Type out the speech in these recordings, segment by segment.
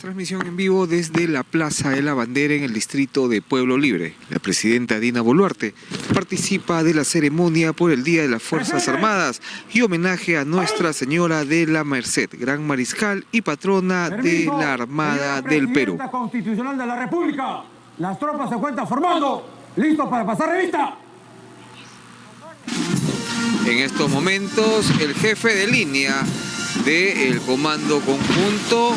Transmisión en vivo desde la Plaza de la Bandera en el distrito de Pueblo Libre. La presidenta Dina Boluarte participa de la ceremonia por el Día de las Fuerzas Armadas y homenaje a Nuestra Señora de la Merced, gran mariscal y patrona de la Armada del Perú. Presidenta Constitucional de la República, las tropas se encuentran formando, listos para pasar revista. En estos momentos, el jefe de línea del Comando Conjunto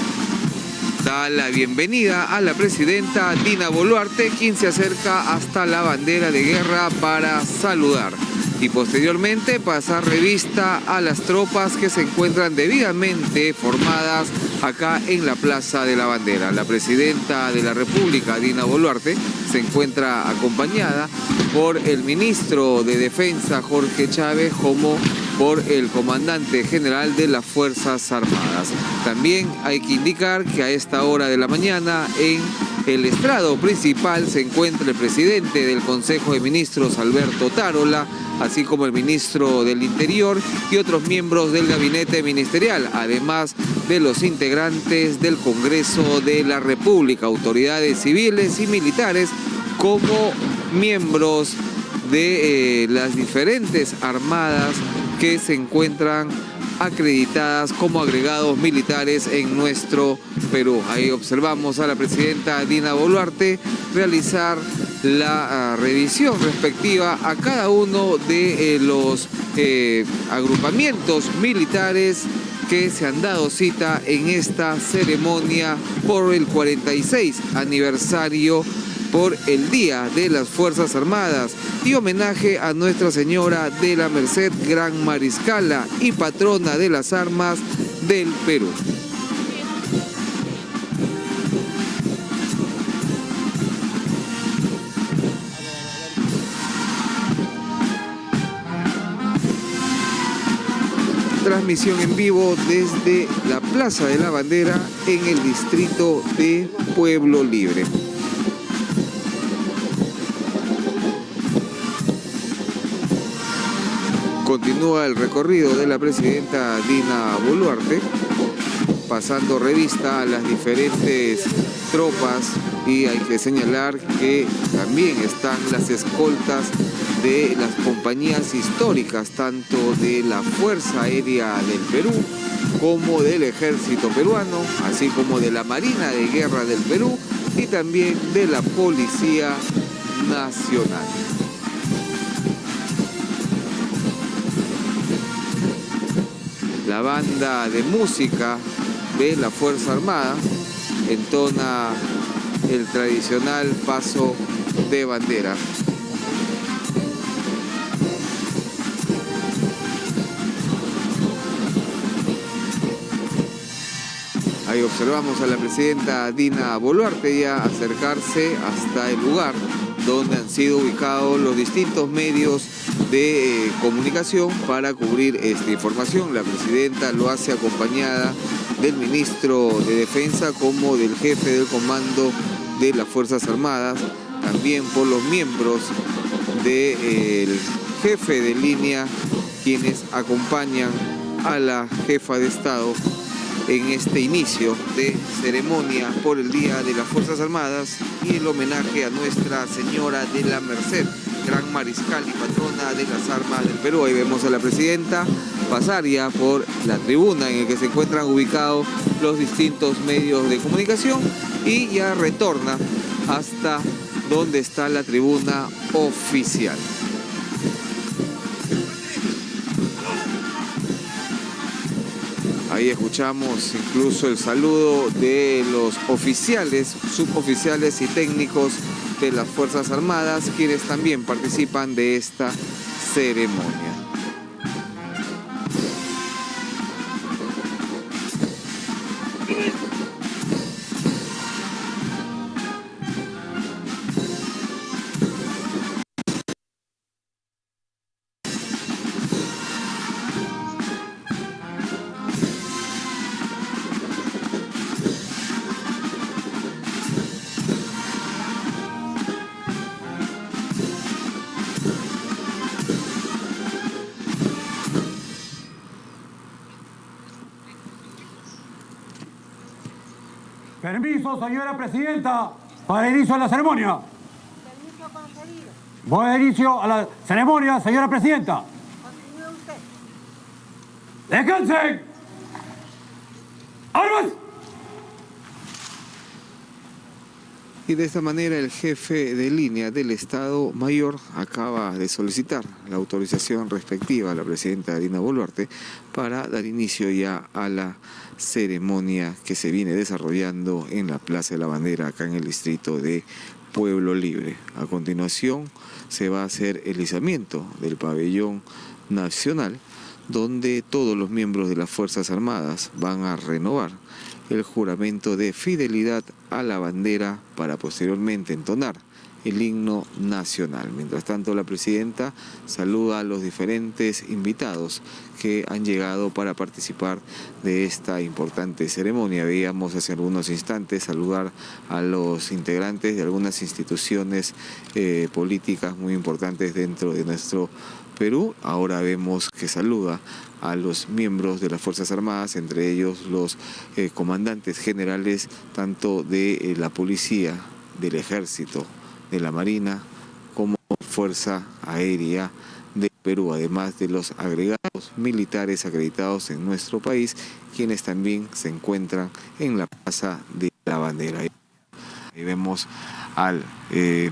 da la bienvenida a la presidenta Dina Boluarte, quien se acerca hasta la bandera de guerra para saludar y posteriormente pasar revista a las tropas que se encuentran debidamente formadas acá en la Plaza de la Bandera. La presidenta de la República, Dina Boluarte, se encuentra acompañada por el ministro de Defensa, Jorge Chávez, como por el comandante general de las Fuerzas Armadas. También hay que indicar que a esta hora de la mañana en el estrado principal se encuentra el presidente del Consejo de Ministros, Alberto Tarola, así como el ministro del Interior y otros miembros del gabinete ministerial, además de los integrantes del Congreso de la República, autoridades civiles y militares, como miembros de las diferentes armadas que se encuentran acreditadas como agregados militares en nuestro Perú. Ahí observamos a la presidenta Dina Boluarte realizar la revisión respectiva a cada uno de los agrupamientos militares que se han dado cita en esta ceremonia por el 46 aniversario por el Día de las Fuerzas Armadas y homenaje a Nuestra Señora de la Merced, gran mariscala y patrona de las armas del Perú. Transmisión en vivo desde la Plaza de la Bandera en el distrito de Pueblo Libre. Continúa el recorrido de la presidenta Dina Boluarte, pasando revista a las diferentes tropas, y hay que señalar que también están las escoltas de las compañías históricas, tanto de la Fuerza Aérea del Perú como del Ejército Peruano, así como de la Marina de Guerra del Perú y también de la Policía Nacional. La banda de música de la Fuerza Armada entona el tradicional paso de bandera. Ahí observamos a la presidenta Dina Boluarte ya acercarse hasta el lugar donde han sido ubicados los distintos medios de comunicación para cubrir esta información. La presidenta lo hace acompañada del ministro de Defensa como del jefe del comando de las Fuerzas Armadas, también por los miembros del jefe de línea, quienes acompañan a la jefa de Estado en este inicio de ceremonia por el Día de las Fuerzas Armadas y el homenaje a Nuestra Señora de la Merced, gran mariscal y patrona de las armas del Perú. Ahí vemos a la presidenta pasar ya por la tribuna en la que se encuentran ubicados los distintos medios de comunicación y ya retorna hasta donde está la tribuna oficial. Ahí escuchamos incluso el saludo de los oficiales, suboficiales y técnicos de las Fuerzas Armadas, quienes también participan de esta ceremonia. Permiso, señora presidenta, para inicio a la ceremonia. Permiso concedido. Voy a dar inicio a la ceremonia, señora presidenta. Continúe usted. ¡Descansen! ¡Armas! Y de esta manera el jefe de línea del Estado Mayor acaba de solicitar la autorización respectiva a la presidenta Dina Boluarte para dar inicio ya a la ceremonia que se viene desarrollando en la Plaza de la Bandera, acá en el distrito de Pueblo Libre. A continuación se va a hacer el izamiento del pabellón nacional, donde todos los miembros de las Fuerzas Armadas van a renovar el juramento de fidelidad a la bandera para posteriormente entonar el himno nacional. Mientras tanto, la presidenta saluda a los diferentes invitados que han llegado para participar de esta importante ceremonia. Veíamos hace algunos instantes saludar a los integrantes de algunas instituciones políticas muy importantes dentro de nuestro Perú. Ahora vemos que saluda a los miembros de las Fuerzas Armadas, entre ellos los comandantes generales tanto de la policía, del ejército, de la marina, como Fuerza Aérea de Perú, además de los agregados militares acreditados en nuestro país, quienes también se encuentran en la Plaza de la Bandera. Ahí vemos al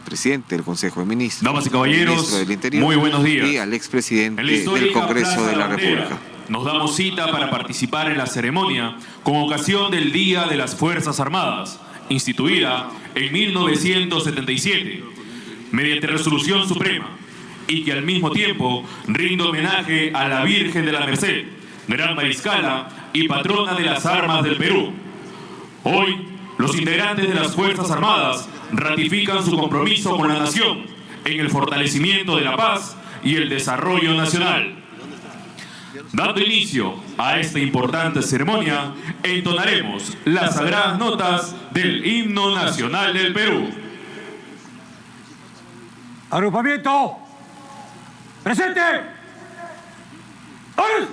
presidente del Consejo de Ministros, damas y caballeros, ministro del Interior, muy buenos días. Y al expresidente del Congreso de la República. Nos damos cita para participar en la ceremonia con ocasión del Día de las Fuerzas Armadas, instituida en 1977, mediante resolución suprema, y que al mismo tiempo rinde homenaje a la Virgen de la Merced, gran mariscala y patrona de las armas del Perú. Hoy, los integrantes de las Fuerzas Armadas ratifican su compromiso con la nación en el fortalecimiento de la paz y el desarrollo nacional. Dando inicio a esta importante ceremonia, entonaremos las sagradas notas del himno nacional del Perú. Agrupamiento. Presente. ¡Armas!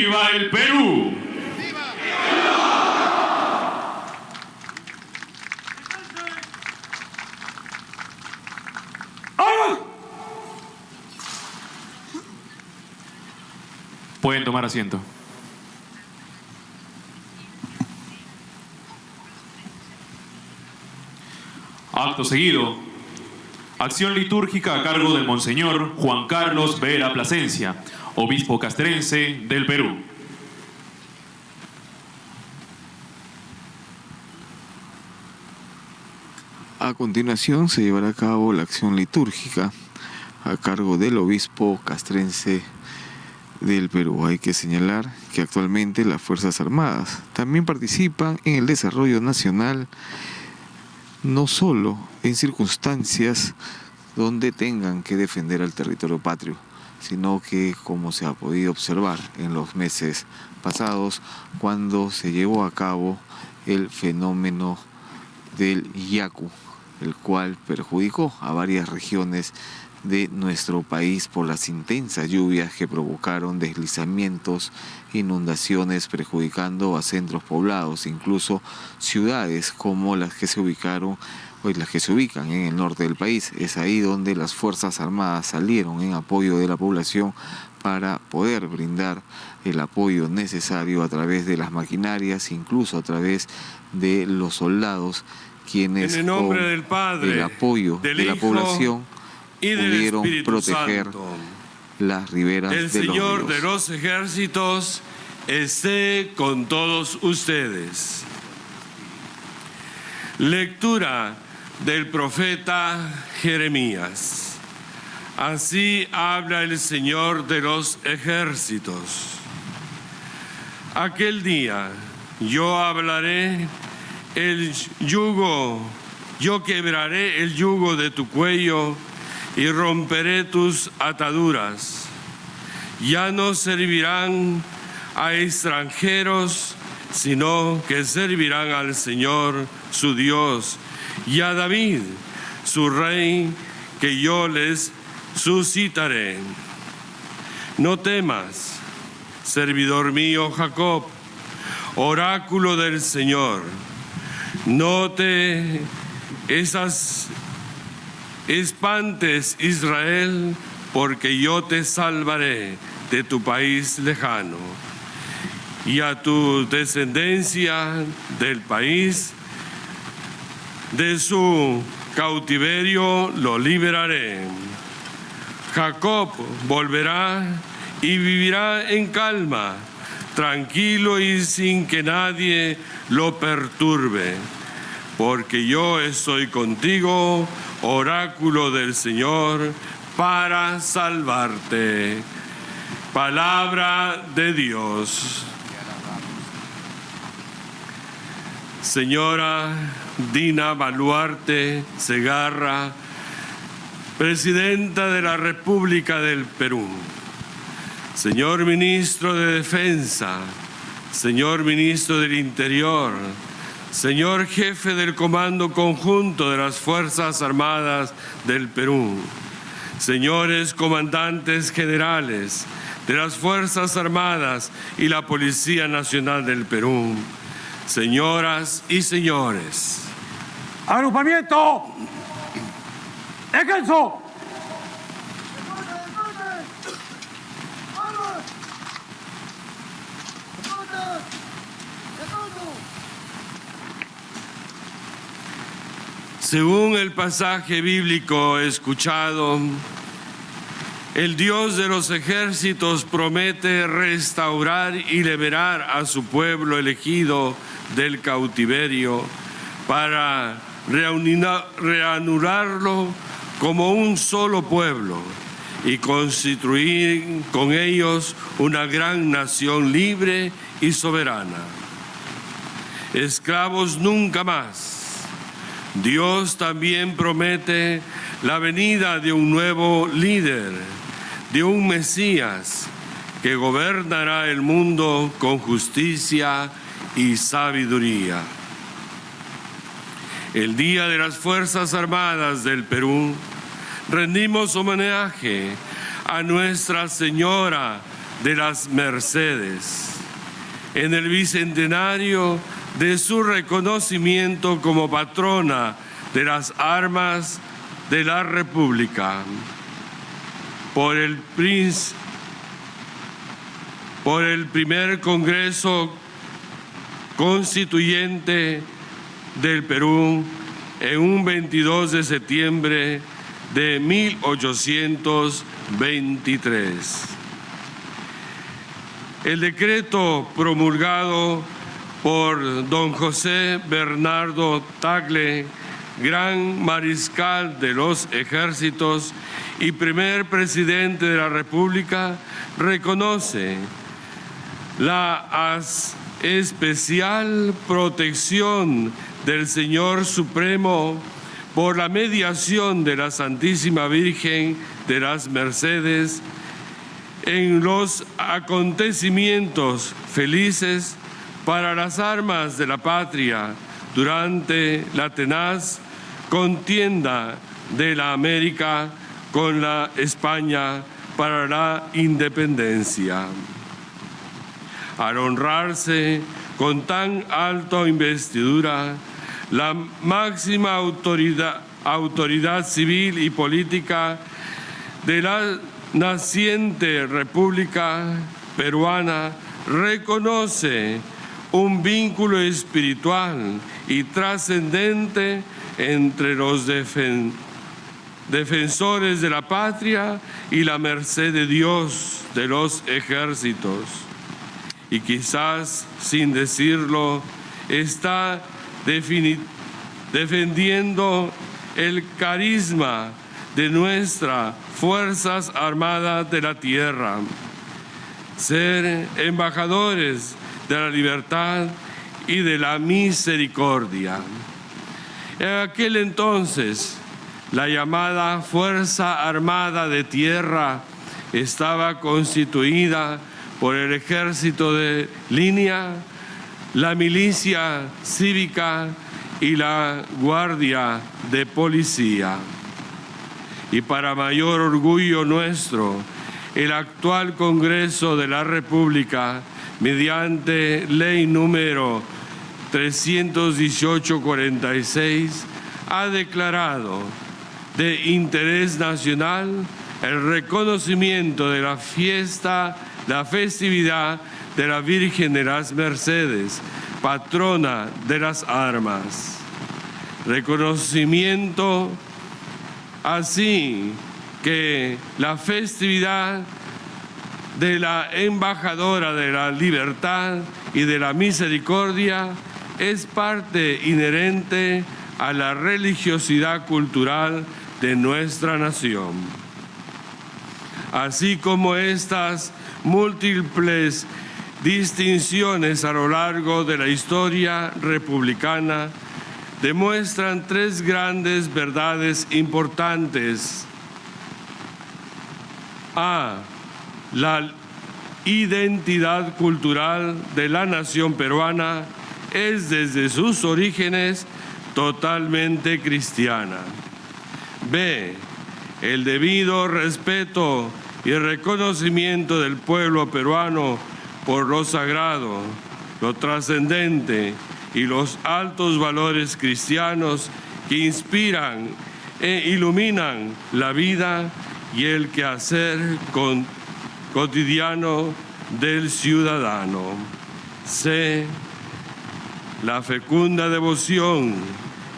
¡Viva el Perú! Pueden tomar asiento. Acto seguido, acción litúrgica a cargo del Monseñor Juan Carlos Vera Plasencia, obispo castrense del Perú. A continuación se llevará a cabo la acción litúrgica a cargo del obispo castrense del Perú. Hay que señalar que actualmente las Fuerzas Armadas también participan en el desarrollo nacional, no solo en circunstancias donde tengan que defender al territorio patrio, sino que, como se ha podido observar en los meses pasados, cuando se llevó a cabo el fenómeno del Yaku, el cual perjudicó a varias regiones de nuestro país por las intensas lluvias que provocaron deslizamientos, inundaciones, perjudicando a centros poblados, incluso ciudades como las que se ubican en el norte del país. Es ahí donde las Fuerzas Armadas salieron en apoyo de la población para poder brindar el apoyo necesario a través de las maquinarias, incluso a través de los soldados, quienes en el nombre con del Padre, el apoyo del de la Hijo población y del pudieron Espíritu proteger Santo. las riberas El de los Señor ríos. de los ejércitos esté con todos ustedes. Lectura del profeta Jeremías. Así habla el Señor de los ejércitos. Aquel día yo hablaré el yugo, yo quebraré el yugo de tu cuello y romperé tus ataduras. Ya no servirán a extranjeros, sino que servirán al Señor su Dios y a David su rey, que yo les suscitaré. No temas, servidor mío Jacob, oráculo del Señor. No te espantes, Israel, porque yo te salvaré de tu país lejano, y a tu descendencia del país de su cautiverio lo liberaré. Jacob volverá y vivirá en calma, tranquilo y sin que nadie lo perturbe, porque yo estoy contigo, oráculo del Señor, para salvarte. Palabra de Dios. Señora Dina Boluarte Segarra, Presidenta de la República del Perú. Señor Ministro de Defensa, Señor Ministro del Interior, Señor Jefe del Comando Conjunto de las Fuerzas Armadas del Perú, señores comandantes generales de las Fuerzas Armadas y la Policía Nacional del Perú, señoras y señores. ¡Agrupamiento! ¡Descanso! Según el pasaje bíblico escuchado, el Dios de los ejércitos promete restaurar y liberar a su pueblo elegido del cautiverio para reanudarlo como un solo pueblo y constituir con ellos una gran nación libre y soberana. Esclavos nunca más. Dios también promete la venida de un nuevo líder, de un Mesías que gobernará el mundo con justicia y sabiduría. El Día de las Fuerzas Armadas del Perú, rendimos homenaje a Nuestra Señora de las Mercedes, en el bicentenario de su reconocimiento como patrona de las armas de la República, por el primer Congreso Constituyente del Perú en un 22 de septiembre de 1823. El decreto promulgado por don José Bernardo Tagle, gran mariscal de los ejércitos y primer presidente de la República, reconoce la especial protección del Señor Supremo por la mediación de la Santísima Virgen de las Mercedes en los acontecimientos felices para las armas de la patria durante la tenaz contienda de la América con la España para la independencia. Al honrarse con tan alta investidura, la máxima autoridad civil y política de la naciente República Peruana reconoce un vínculo espiritual y trascendente entre los defensores de la patria y la merced de Dios de los ejércitos. Y quizás, sin decirlo, está defendiendo el carisma de nuestras Fuerzas Armadas de la Tierra. Ser embajadores de la libertad y de la misericordia. En aquel entonces, la llamada Fuerza Armada de Tierra estaba constituida por el Ejército de Línea, la Milicia Cívica y la Guardia de Policía. Y para mayor orgullo nuestro, el actual Congreso de la República, mediante ley número 318/46, ha declarado de interés nacional el reconocimiento de la festividad de la Virgen de las Mercedes, patrona de las armas. Reconocimiento así que la festividad de la embajadora de la libertad y de la misericordia es parte inherente a la religiosidad cultural de nuestra nación. Así como estas múltiples distinciones a lo largo de la historia republicana demuestran tres grandes verdades importantes. A. La identidad cultural de la nación peruana es desde sus orígenes totalmente cristiana. B. El debido respeto y reconocimiento del pueblo peruano por lo sagrado, lo trascendente y los altos valores cristianos que inspiran e iluminan la vida y el quehacer cotidiano del ciudadano. C. La fecunda devoción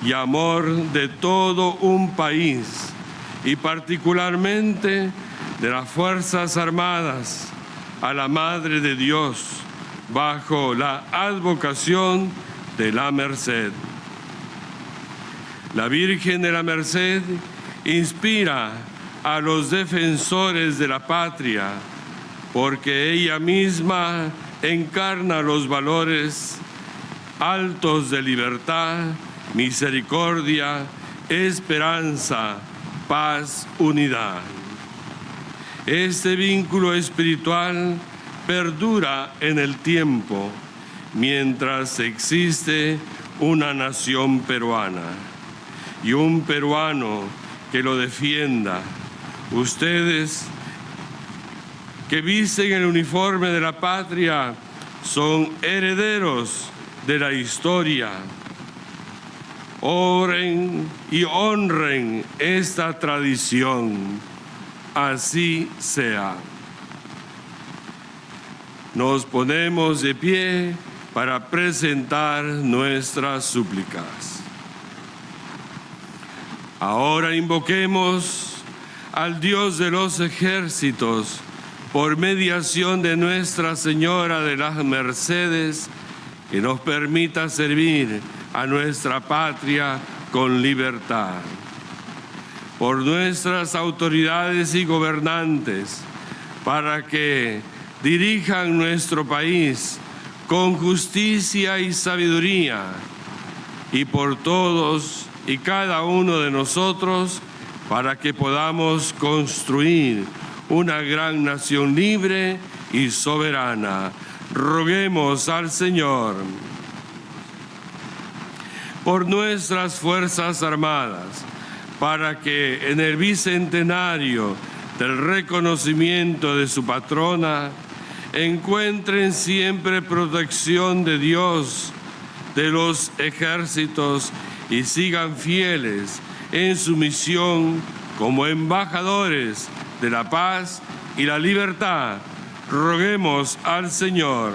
y amor de todo un país y particularmente de las Fuerzas Armadas a la Madre de Dios bajo la advocación de la Merced. La Virgen de la Merced inspira a los defensores de la patria porque ella misma encarna los valores altos de libertad, misericordia, esperanza, paz, unidad. Este vínculo espiritual perdura en el tiempo mientras existe una nación peruana y un peruano que lo defienda. Ustedes que visten el uniforme de la patria son herederos de la historia. Oren y honren esta tradición. Así sea. Nos ponemos de pie para presentar nuestras súplicas. Ahora invoquemos al Dios de los ejércitos por mediación de Nuestra Señora de las Mercedes, que nos permita servir a nuestra patria con libertad. Por nuestras autoridades y gobernantes, para que dirijan nuestro país con justicia y sabiduría, y por todos y cada uno de nosotros, para que podamos construir una gran nación libre y soberana. Roguemos al Señor. Por nuestras Fuerzas Armadas, para que en el bicentenario del reconocimiento de su patrona encuentren siempre protección de Dios, de los ejércitos, y sigan fieles en su misión como embajadores de la paz y la libertad. Roguemos al Señor.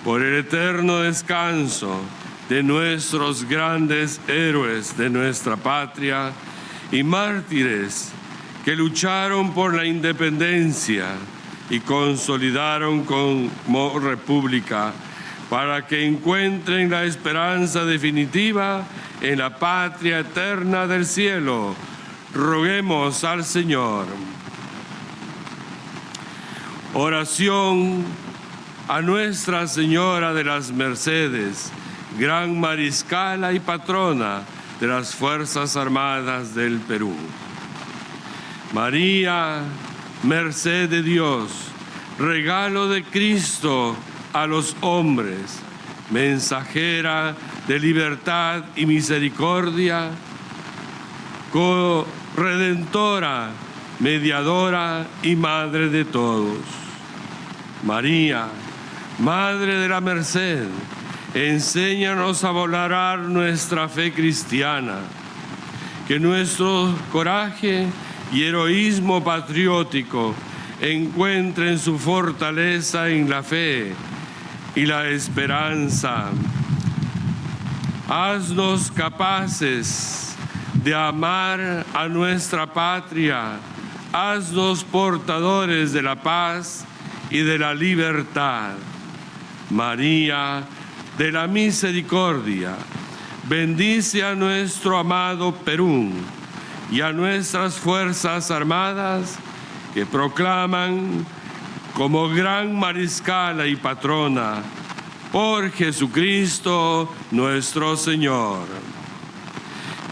Por el eterno descanso de nuestros grandes héroes de nuestra patria y mártires que lucharon por la independencia y consolidaron como república, para que encuentren la esperanza definitiva en la patria eterna del cielo. Roguemos al Señor. Oración a Nuestra Señora de las Mercedes, gran mariscala y patrona de las Fuerzas Armadas del Perú. María, merced de Dios, regalo de Cristo a los hombres, mensajera de libertad y misericordia, corredentora, mediadora y madre de todos. María, Madre de la Merced, enséñanos a valorar nuestra fe cristiana, que nuestro coraje y heroísmo patriótico encuentren su fortaleza en la fe y la esperanza. Haznos capaces de amar a nuestra patria, haznos portadores de la paz y de la libertad. María de la misericordia, bendice a nuestro amado Perú y a nuestras Fuerzas Armadas, que proclaman como gran mariscala y patrona, por Jesucristo nuestro Señor.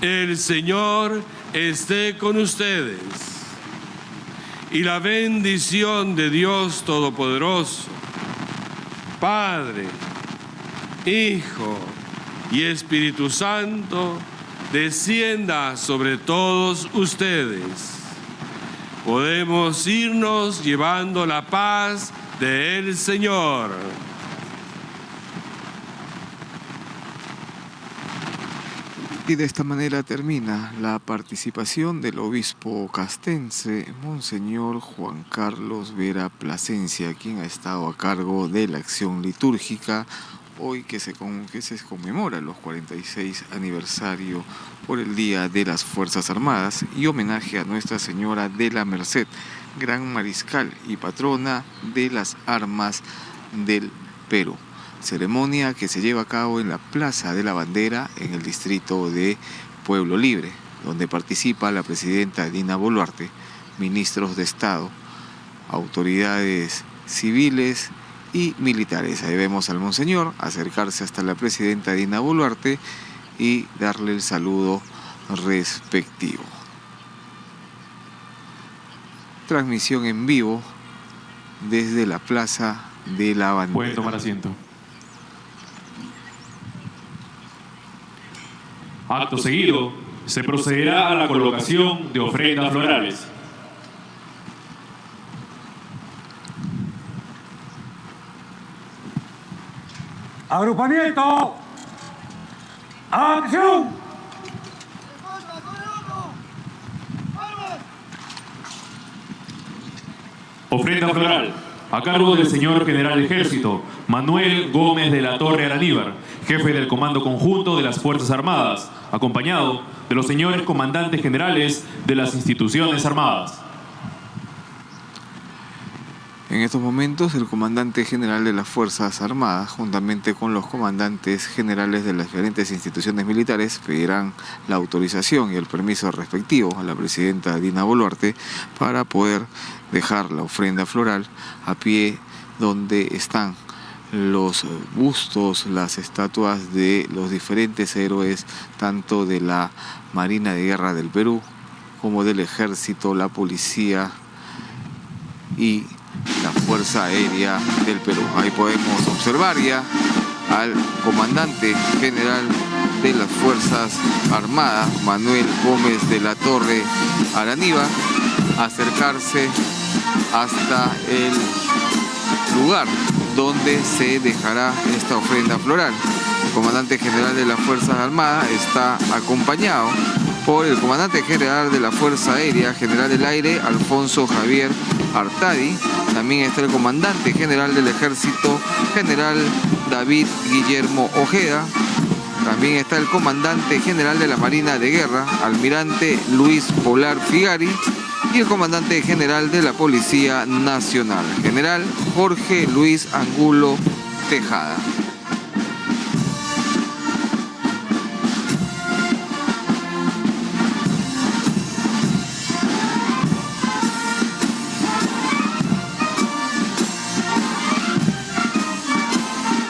El Señor esté con ustedes, y la bendición de Dios Todopoderoso, Padre, Hijo y Espíritu Santo, descienda sobre todos ustedes. Podemos irnos llevando la paz del Señor. Y de esta manera termina la participación del obispo castense, Monseñor Juan Carlos Vera Plasencia, quien ha estado a cargo de la acción litúrgica hoy que se conmemora los 46 aniversario por el Día de las Fuerzas Armadas y homenaje a Nuestra Señora de la Merced, gran mariscal y patrona de las armas del Perú. Ceremonia que se lleva a cabo en la Plaza de la Bandera en el distrito de Pueblo Libre, donde participa la presidenta Dina Boluarte, ministros de Estado, autoridades civiles y militares. Ahí vemos al monseñor acercarse hasta la presidenta Dina Boluarte y darle el saludo respectivo. Transmisión en vivo desde la Plaza de la Bandera. Pueden tomar asiento. Acto seguido, se procederá a la colocación de ofrendas florales. Agrupamiento. ¡Acción! Ofrenda floral, a cargo del señor General de Ejército, Manuel Gómez de la Torre Araníbar, jefe del Comando Conjunto de las Fuerzas Armadas, acompañado de los señores comandantes generales de las instituciones armadas. En estos momentos, el comandante general de las Fuerzas Armadas, juntamente con los comandantes generales de las diferentes instituciones militares, pedirán la autorización y el permiso respectivo a la presidenta Dina Boluarte para poder dejar la ofrenda floral a pie donde están los bustos, las estatuas de los diferentes héroes, tanto de la Marina de Guerra del Perú como del Ejército, la Policía y la Fuerza Aérea del Perú. Ahí podemos observar ya al comandante general de las Fuerzas Armadas, Manuel Gómez de la Torre Araníbar, acercarse hasta el lugar donde se dejará esta ofrenda floral. El comandante general de las Fuerzas Armadas está acompañado por el comandante general de la Fuerza Aérea, general del aire, Alfonso Javier Artadi. También está el comandante general del Ejército, general David Guillermo Ojeda. También está el comandante general de la Marina de Guerra, almirante Luis Polar Figari. Y el comandante general de la Policía Nacional, general Jorge Luis Angulo Tejada.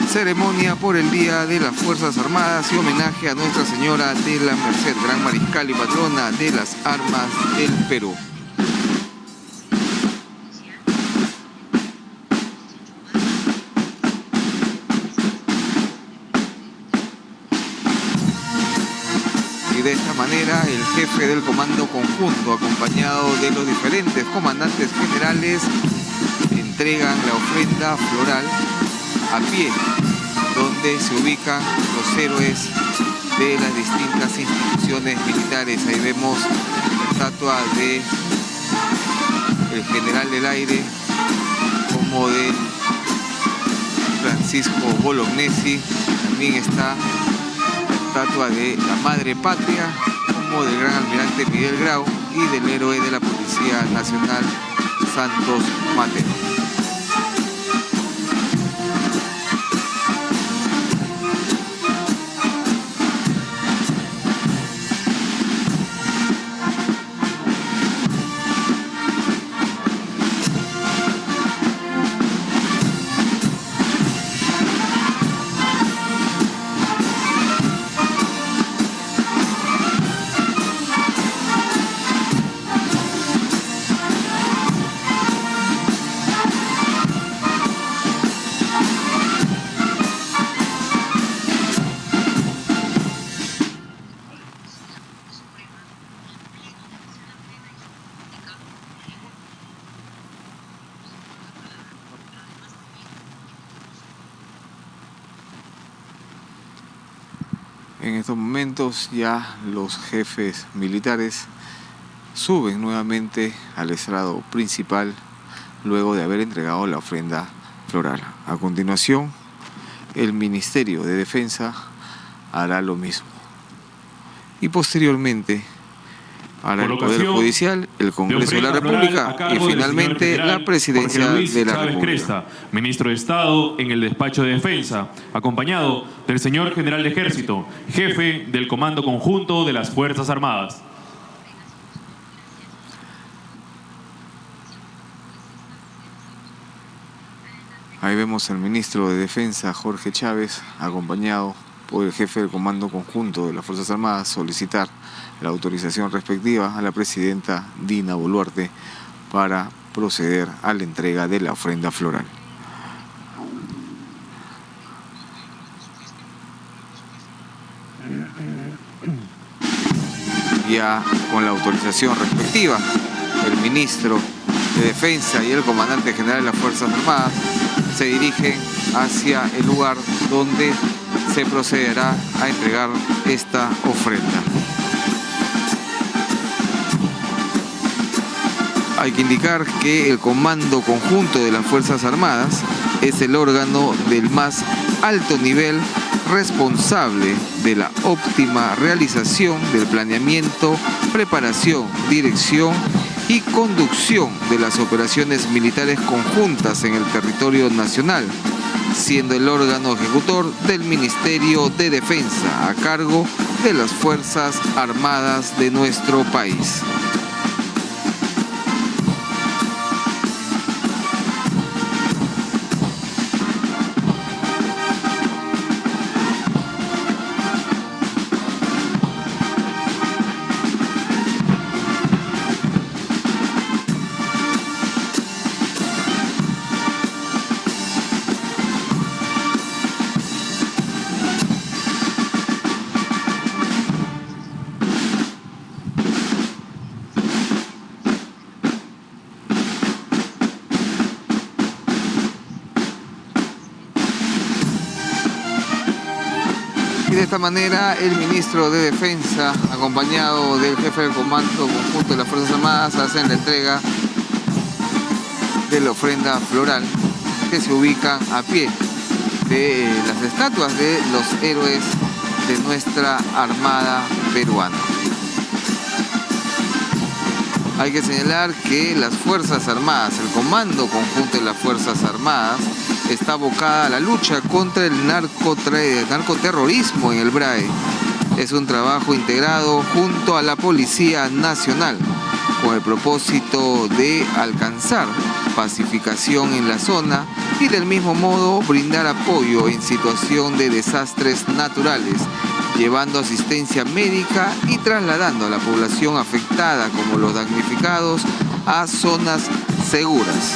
Ceremonia por el Día de las Fuerzas Armadas y homenaje a Nuestra Señora de la Merced, gran mariscal y patrona de las armas del Perú. De esta manera, el jefe del Comando Conjunto, acompañado de los diferentes comandantes generales, entregan la ofrenda floral a pie, donde se ubican los héroes de las distintas instituciones militares. Ahí vemos la estatua de el general del aire, como de Francisco Bolognesi. También está estatua de la Madre Patria, como del gran almirante Miguel Grau y del héroe de la Policía Nacional, Santos Mateo. En estos momentos ya los jefes militares suben nuevamente al estrado principal luego de haber entregado la ofrenda floral. A continuación, el Ministerio de Defensa hará lo mismo. Y posteriormente hará el Poder Judicial, el Congreso de la República y finalmente la Presidencia de la República. Cresta, ministro de Estado en el despacho de Defensa, acompañado del señor General de Ejército, jefe del Comando Conjunto de las Fuerzas Armadas. Ahí vemos al ministro de Defensa, Jorge Chávez, acompañado por el jefe del Comando Conjunto de las Fuerzas Armadas, solicitar la autorización respectiva a la presidenta Dina Boluarte para proceder a la entrega de la ofrenda floral. Ya con la autorización respectiva, el ministro de Defensa y el comandante general de las Fuerzas Armadas se dirigen hacia el lugar donde se procederá a entregar esta ofrenda. Hay que indicar que el Comando Conjunto de las Fuerzas Armadas es el órgano del más alto nivel responsable de la óptima realización del planeamiento, preparación, dirección y conducción de las operaciones militares conjuntas en el territorio nacional, siendo el órgano ejecutor del Ministerio de Defensa a cargo de las Fuerzas Armadas de nuestro país. Y de esta manera el ministro de Defensa, acompañado del jefe del Comando Conjunto de las Fuerzas Armadas, hacen la entrega de la ofrenda floral que se ubica a pie de las estatuas de los héroes de nuestra Armada peruana. Hay que señalar que las Fuerzas Armadas, el Comando Conjunto de las Fuerzas Armadas, está abocada a la lucha contra el narcoterrorismo en el BRAE. Es un trabajo integrado junto a la Policía Nacional con el propósito de alcanzar pacificación en la zona y del mismo modo brindar apoyo en situación de desastres naturales, llevando asistencia médica y trasladando a la población afectada como los damnificados a zonas seguras,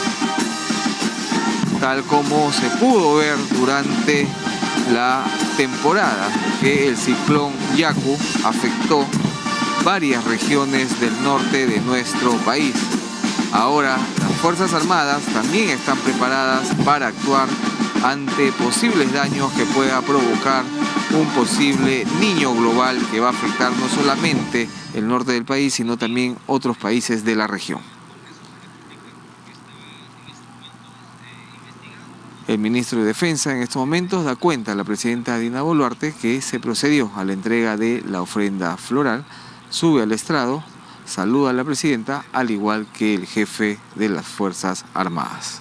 tal como se pudo ver durante la temporada que el ciclón Yaku afectó varias regiones del norte de nuestro país. Ahora las Fuerzas Armadas también están preparadas para actuar ante posibles daños que pueda provocar un posible niño global que va a afectar no solamente el norte del país, sino también otros países de la región. El ministro de Defensa en estos momentos da cuenta a la presidenta Dina Boluarte que se procedió a la entrega de la ofrenda floral, sube al estrado, saluda a la presidenta, al igual que el jefe de las Fuerzas Armadas.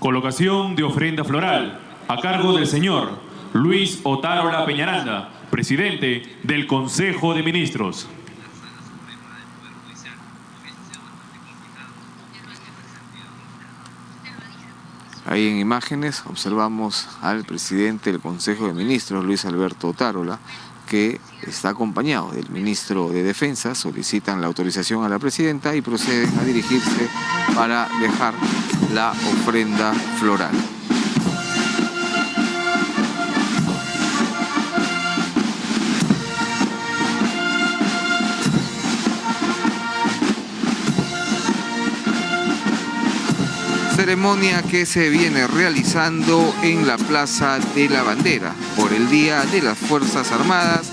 Colocación de ofrenda floral a cargo del señor Luis Otárola Peñaranda, presidente del Consejo de Ministros. Ahí en imágenes observamos al presidente del Consejo de Ministros, Luis Alberto Otárola, que está acompañado del ministro de Defensa. Solicitan la autorización a la presidenta y proceden a dirigirse para dejar la ofrenda floral. Ceremonia que se viene realizando en la Plaza de la Bandera por el Día de las Fuerzas Armadas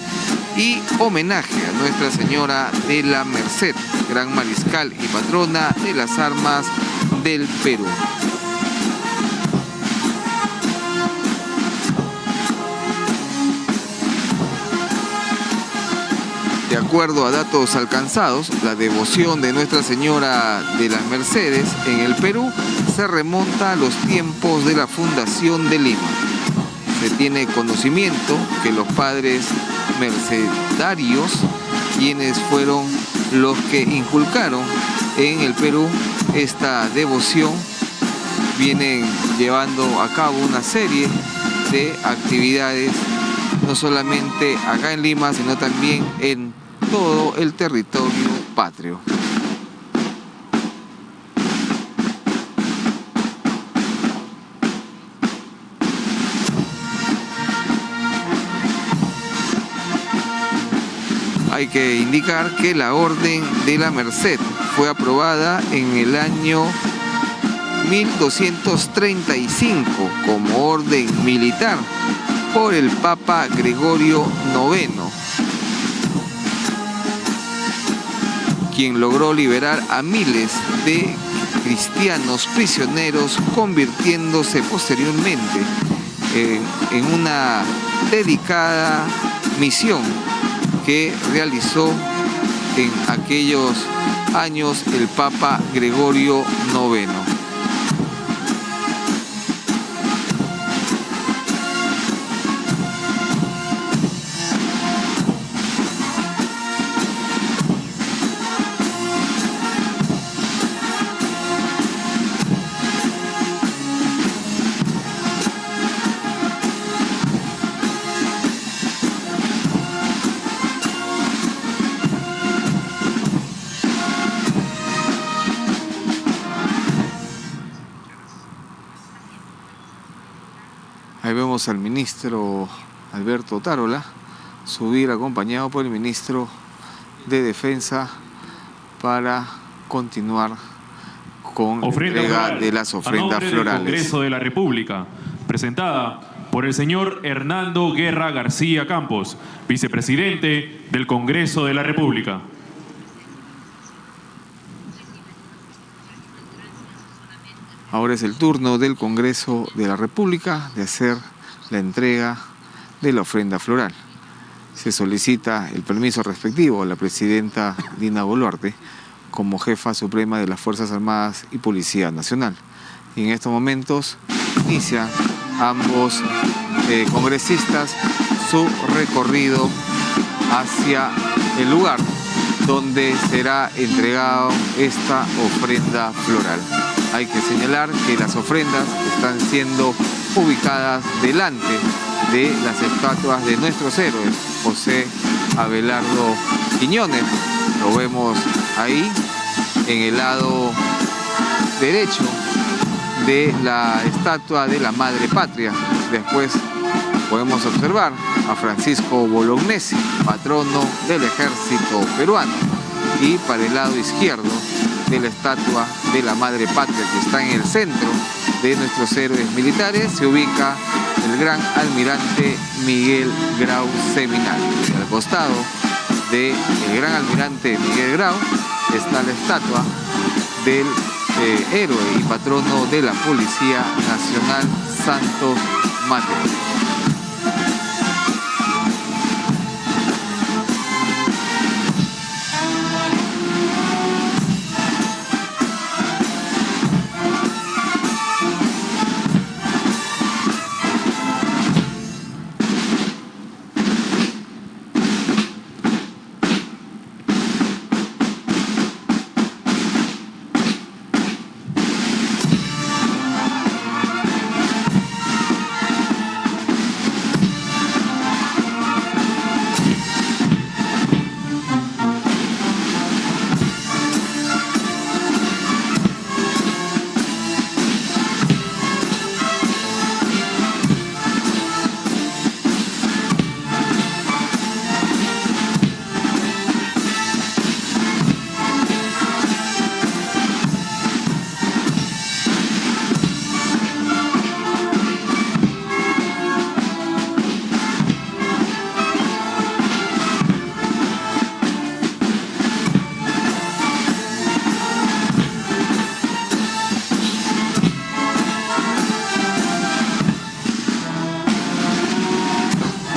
y homenaje a Nuestra Señora de la Merced, gran mariscal y patrona de las armas del Perú. De acuerdo a datos alcanzados, la devoción de Nuestra Señora de las Mercedes en el Perú se remonta a los tiempos de la fundación de Lima. Se tiene conocimiento que los padres mercedarios, quienes fueron los que inculcaron en el Perú esta devoción, vienen llevando a cabo una serie de actividades, no solamente acá en Lima, sino también en todo el territorio patrio. Hay que indicar que la Orden de la Merced fue aprobada en el año 1235 como orden militar por el Papa Gregorio IX, quien logró liberar a miles de cristianos prisioneros, convirtiéndose posteriormente en una dedicada misión que realizó en aquellos años el Papa Gregorio IX. Ahí vemos al ministro Alberto Otárola subir acompañado por el ministro de Defensa para continuar con la entrega de las ofrendas florales. Del Congreso de la República, presentada por el señor Hernando Guerra García Campos, vicepresidente del Congreso de la República. Ahora es el turno del Congreso de la República de hacer la entrega de la ofrenda floral. Se solicita el permiso respectivo a la presidenta Dina Boluarte como jefa suprema de las Fuerzas Armadas y Policía Nacional. Y en estos momentos inician ambos congresistas su recorrido hacia el lugar donde será entregado esta ofrenda floral. Hay que señalar que las ofrendas están siendo ubicadas delante de las estatuas de nuestros héroes. José Abelardo Quiñones, lo vemos ahí en el lado derecho de la estatua de la Madre Patria. Después podemos observar a Francisco Bolognesi, patrono del ejército peruano, y para el lado izquierdo de la estatua de la Madre Patria, que está en el centro de nuestros héroes militares, se ubica el gran almirante Miguel Grau Seminal. Y al costado del gran almirante Miguel Grau está la estatua del héroe y patrono de la Policía Nacional, Santos Mateo.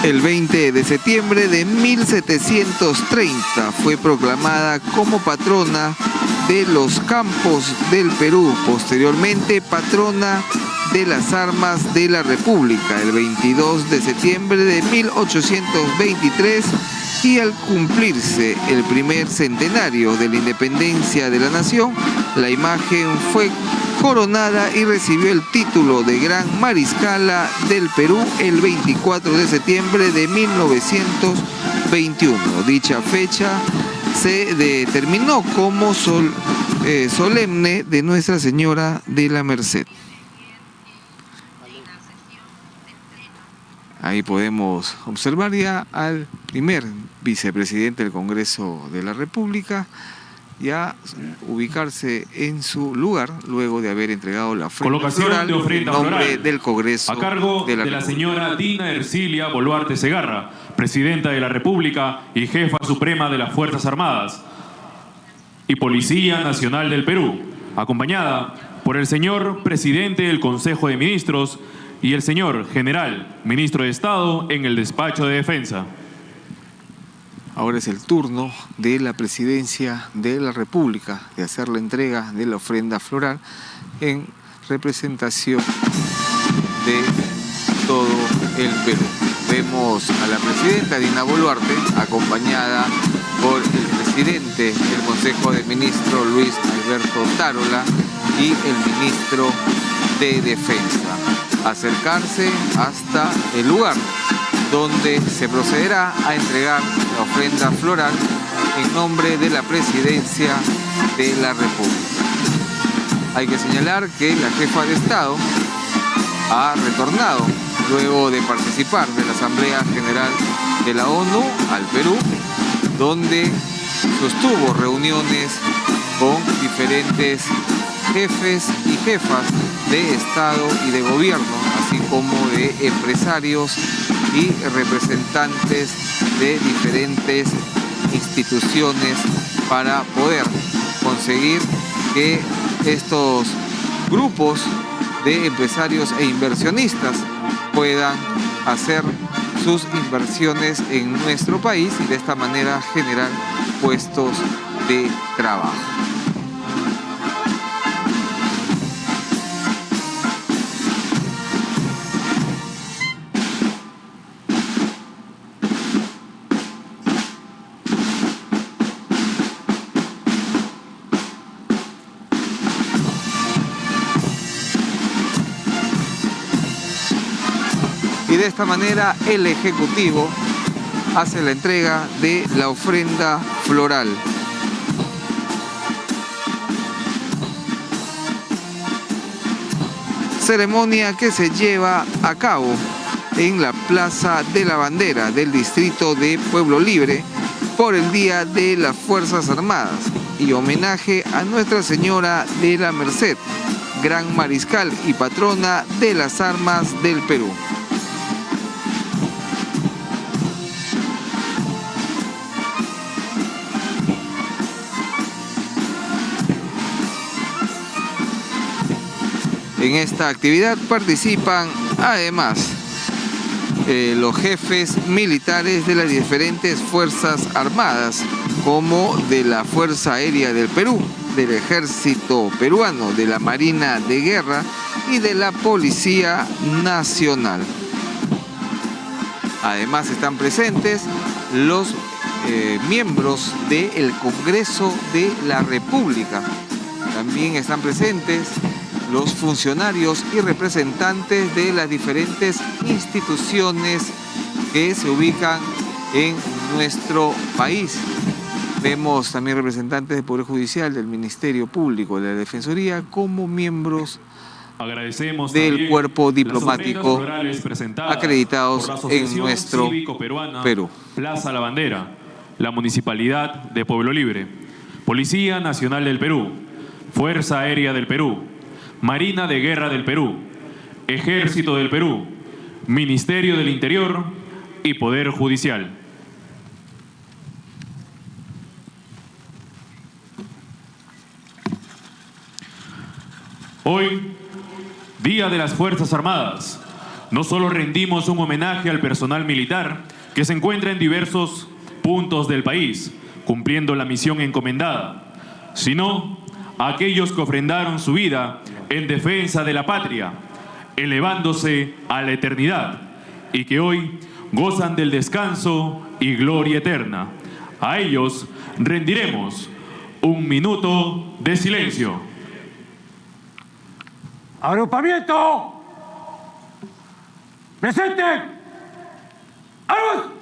El 20 de septiembre de 1730 fue proclamada como patrona de los campos del Perú, posteriormente patrona de las armas de la República. El 22 de septiembre de 1823, y al cumplirse el primer centenario de la independencia de la nación, la imagen fue coronada y recibió el título de Gran Mariscala del Perú el 24 de septiembre de 1921. Dicha fecha se determinó como solemne de Nuestra Señora de la Merced. Ahí podemos observar ya al primer vicepresidente del Congreso de la República, y a ubicarse en su lugar luego de haber entregado la ofrenda Colocación floral de ofrenda en nombre floral del Congreso a cargo de la República. señora Dina Ercilia Boluarte Segarra, Presidenta de la República y Jefa Suprema de las Fuerzas Armadas y Policía Nacional del Perú, acompañada por el señor Presidente del Consejo de Ministros y el señor General Ministro de Estado en el Despacho de Defensa. Ahora es el turno de la Presidencia de la República de hacer la entrega de la ofrenda floral en representación de todo el Perú. Vemos a la Presidenta Dina Boluarte acompañada por el Presidente del Consejo de Ministros Luis Alberto Tarola y el Ministro de Defensa. Acercarse hasta el lugar donde se procederá a entregar la ofrenda floral en nombre de la Presidencia de la República. Hay que señalar que la jefa de Estado ha retornado luego de participar de la Asamblea General de la ONU al Perú, donde sostuvo reuniones con diferentes jefes y jefas de Estado y de gobierno, así como de empresarios y representantes de diferentes instituciones para poder conseguir que estos grupos de empresarios e inversionistas puedan hacer sus inversiones en nuestro país y de esta manera generar puestos de trabajo. Y de esta manera el Ejecutivo hace la entrega de la ofrenda floral. Ceremonia que se lleva a cabo en la Plaza de la Bandera del distrito de Pueblo Libre por el Día de las Fuerzas Armadas y homenaje a Nuestra Señora de la Merced, Gran Mariscal y Patrona de las Armas del Perú. En esta actividad participan además los jefes militares de las diferentes Fuerzas Armadas, como de la Fuerza Aérea del Perú, del Ejército Peruano, de la Marina de Guerra y de la Policía Nacional. Además están presentes los miembros del Congreso de la República. También están presentes los funcionarios y representantes de las diferentes instituciones que se ubican en nuestro país. Vemos también representantes del Poder Judicial, del Ministerio Público, de la Defensoría, como miembros del cuerpo diplomático acreditados en nuestro Perú. Plaza La Bandera, la Municipalidad de Pueblo Libre, Policía Nacional del Perú, Fuerza Aérea del Perú, Marina de Guerra del Perú, Ejército del Perú, Ministerio del Interior y Poder Judicial. Hoy, Día de las Fuerzas Armadas, no solo rendimos un homenaje al personal militar que se encuentra en diversos puntos del país, cumpliendo la misión encomendada, sino a aquellos que ofrendaron su vida en defensa de la patria, elevándose a la eternidad y que hoy gozan del descanso y gloria eterna. A ellos rendiremos un minuto de silencio. ¡Agrupamiento! ¡Presente! ¡Armas!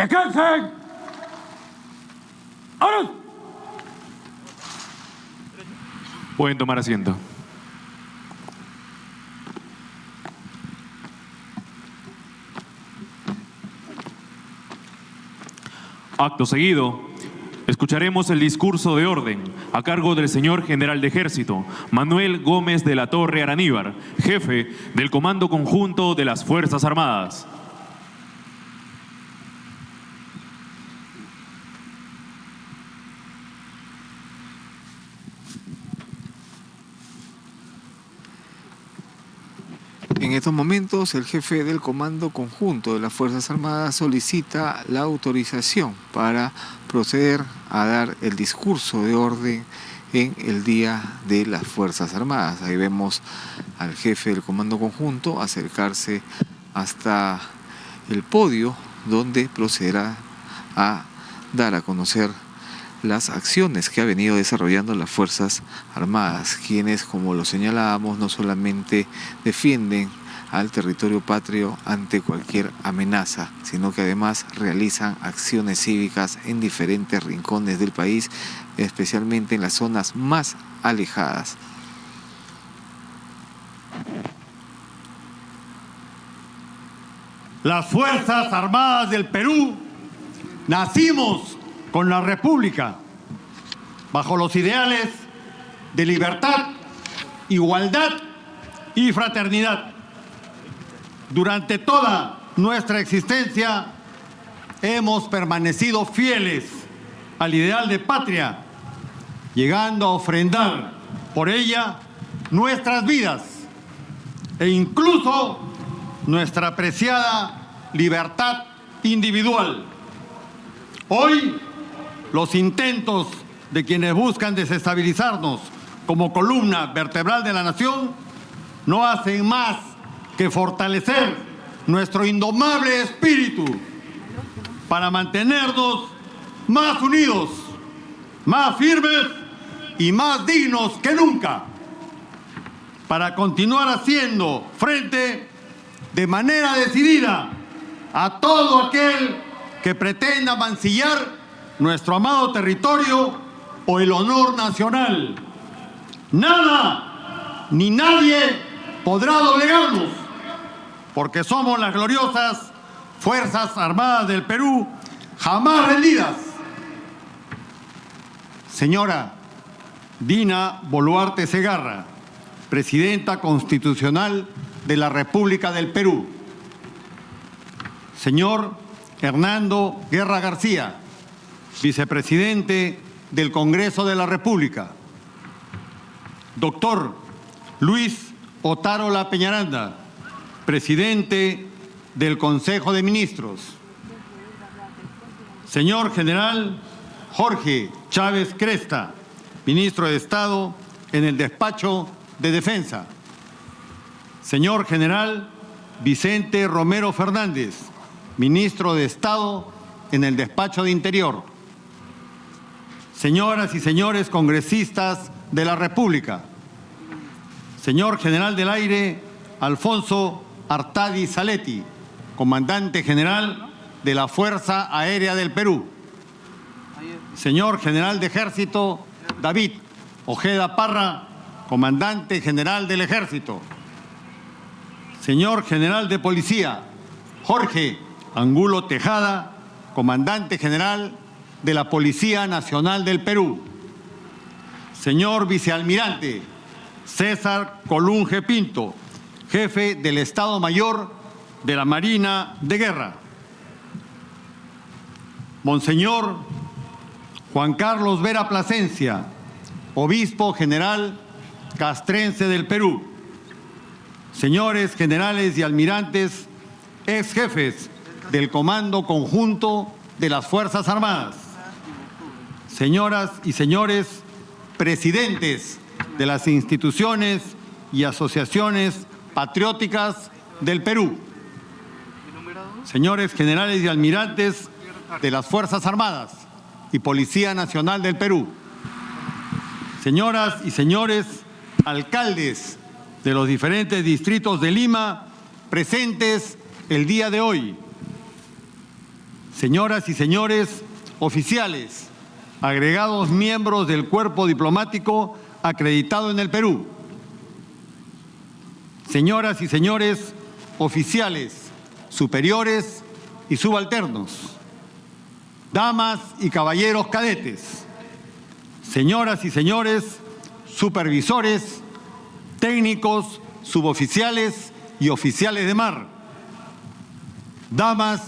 ¡Descansen! ¡Ahora! Pueden tomar asiento. Acto seguido, escucharemos el discurso de orden a cargo del señor General de Ejército, Manuel Gómez de la Torre Araníbar, jefe del Comando Conjunto de las Fuerzas Armadas. En estos momentos, el jefe del Comando Conjunto de las Fuerzas Armadas solicita la autorización para proceder a dar el discurso de orden en el Día de las Fuerzas Armadas. Ahí vemos al jefe del Comando Conjunto acercarse hasta el podio donde procederá a dar a conocer las acciones que ha venido desarrollando las Fuerzas Armadas, quienes, como lo señalábamos, no solamente defienden al territorio patrio ante cualquier amenaza, sino que además realizan acciones cívicas en diferentes rincones del país, especialmente en las zonas más alejadas. Las Fuerzas Armadas del Perú nacimos con la República bajo los ideales de libertad, igualdad y fraternidad. Durante toda nuestra existencia hemos permanecido fieles al ideal de patria, llegando a ofrendar por ella nuestras vidas e incluso nuestra preciada libertad individual. Hoy, los intentos de quienes buscan desestabilizarnos como columna vertebral de la nación no hacen más que fortalecer nuestro indomable espíritu para mantenernos más unidos, más firmes y más dignos que nunca, para continuar haciendo frente de manera decidida a todo aquel que pretenda mancillar nuestro amado territorio o el honor nacional. Nada ni nadie podrá doblegarnos, porque somos las gloriosas Fuerzas Armadas del Perú, jamás rendidas. Señora Dina Boluarte Segarra, Presidenta Constitucional de la República del Perú. Señor Hernando Guerra García, Vicepresidente del Congreso de la República. Doctor Luis Otárola Peñaranda, Presidente del Consejo de Ministros. Señor General Jorge Chávez Cresta, Ministro de Estado en el Despacho de Defensa. Señor General Vicente Romero Fernández, Ministro de Estado en el Despacho de Interior. Señoras y señores congresistas de la República. Señor General del Aire Alfonso Artadi Saletti, Comandante General de la Fuerza Aérea del Perú. Señor General de Ejército David Ojeda Parra, Comandante General del Ejército. Señor General de Policía Jorge Angulo Tejada, Comandante General de la Policía Nacional del Perú. Señor Vicealmirante César Colunge Pinto, Jefe del Estado Mayor de la Marina de Guerra. Monseñor Juan Carlos Vera Plasencia, Obispo General Castrense del Perú. Señores generales y almirantes, ex jefes del Comando Conjunto de las Fuerzas Armadas. Señoras y señores presidentes de las instituciones y asociaciones patrióticas del Perú. Señores generales y almirantes de las Fuerzas Armadas y Policía Nacional del Perú. Señoras y señores alcaldes de los diferentes distritos de Lima presentes el día de hoy. señoras y señores oficiales, agregados miembros del cuerpo diplomático acreditado en el Perú, señoras y señores oficiales, superiores y subalternos, damas y caballeros cadetes, señoras y señores supervisores, técnicos, suboficiales y oficiales de mar, damas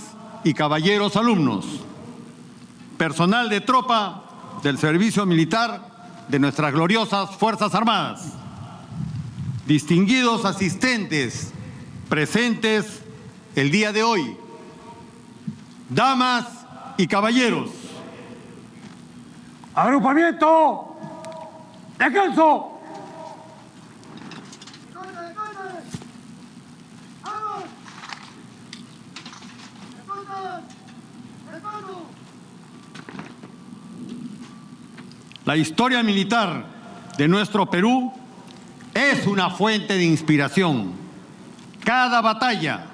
y caballeros alumnos, personal de tropa del servicio militar de nuestras gloriosas Fuerzas Armadas, distinguidos asistentes presentes el día de hoy, damas y caballeros. ¡Agrupamiento! ¡Descanso! La historia militar de nuestro Perú es una fuente de inspiración. Cada batalla,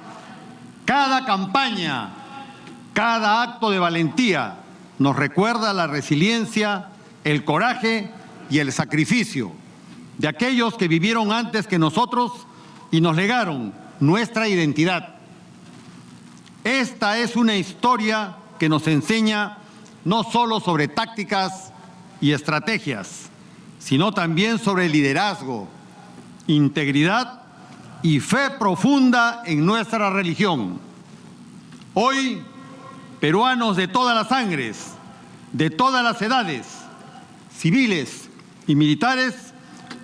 cada campaña, cada acto de valentía nos recuerda la resiliencia, el coraje y el sacrificio de aquellos que vivieron antes que nosotros y nos legaron nuestra identidad. Esta es una historia que nos enseña no solo sobre tácticas y estrategias, sino también sobre liderazgo, integridad y fe profunda en nuestra religión. Hoy, peruanos de todas las sangres, de todas las edades, civiles y militares,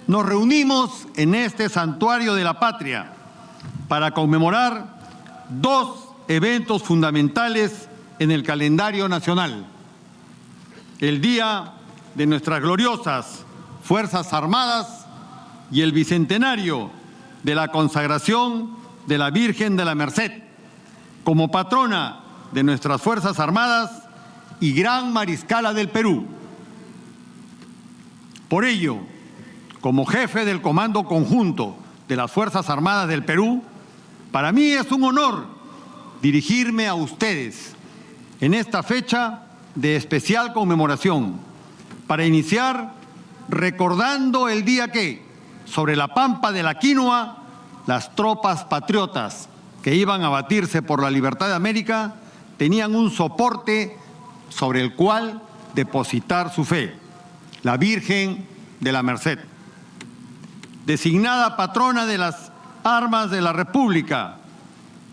nos reunimos en este santuario de la patria para conmemorar dos eventos fundamentales en el calendario nacional: el Día de nuestras gloriosas Fuerzas Armadas y el bicentenario de la consagración de la Virgen de la Merced como patrona de nuestras Fuerzas Armadas y Gran Mariscala del Perú. Por ello, como jefe del Comando Conjunto de las Fuerzas Armadas del Perú, para mí es un honor dirigirme a ustedes en esta fecha de especial conmemoración para iniciar recordando el día que, sobre la pampa de la quinoa, las tropas patriotas que iban a batirse por la libertad de América tenían un soporte sobre el cual depositar su fe: la Virgen de la Merced. Designada patrona de las armas de la República,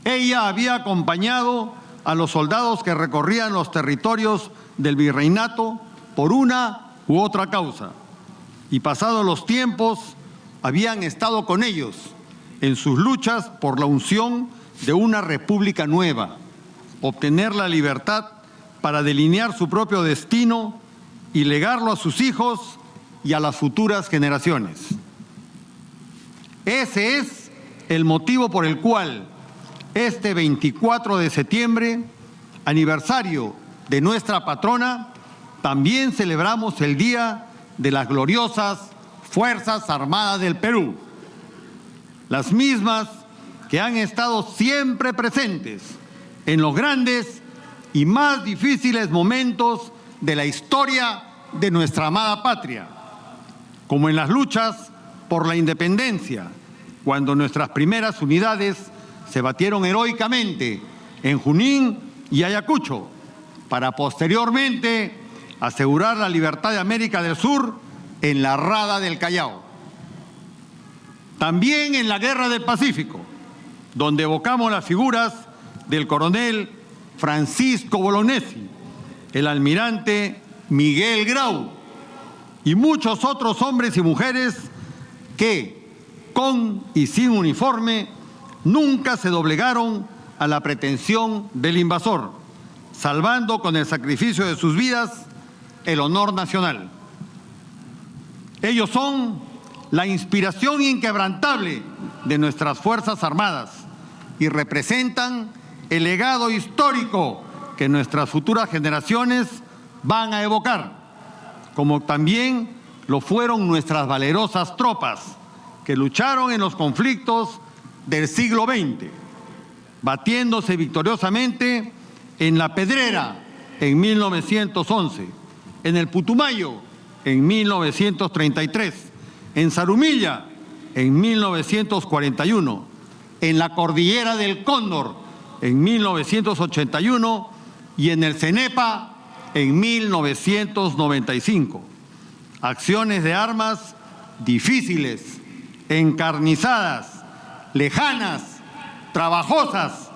ella había acompañado a los soldados que recorrían los territorios del virreinato por una u otra causa, y pasados los tiempos habían estado con ellos en sus luchas por la unción de una república nueva, obtener la libertad para delinear su propio destino y legarlo a sus hijos y a las futuras generaciones. Ese es el motivo por el cual este 24 de septiembre, aniversario de nuestra patrona, también celebramos el Día de las gloriosas Fuerzas Armadas del Perú, las mismas que han estado siempre presentes en los grandes y más difíciles momentos de la historia de nuestra amada patria, como en las luchas por la independencia, cuando nuestras primeras unidades se batieron heroicamente en Junín y Ayacucho, para posteriormente asegurar la libertad de América del Sur en la Rada del Callao. También en la Guerra del Pacífico, donde evocamos las figuras del coronel Francisco Bolognesi, el almirante Miguel Grau y muchos otros hombres y mujeres que, con y sin uniforme, nunca se doblegaron a la pretensión del invasor, salvando con el sacrificio de sus vidas el honor nacional. Ellos son la inspiración inquebrantable de nuestras Fuerzas Armadas y representan el legado histórico que nuestras futuras generaciones van a evocar, como también lo fueron nuestras valerosas tropas que lucharon en los conflictos del siglo XX, batiéndose victoriosamente en La Pedrera en 1911, en el Putumayo en 1933, en Zarumilla en 1941, en la Cordillera del Cóndor en 1981 y en el Cenepa en 1995. Acciones de armas difíciles, encarnizadas, lejanas, trabajosas,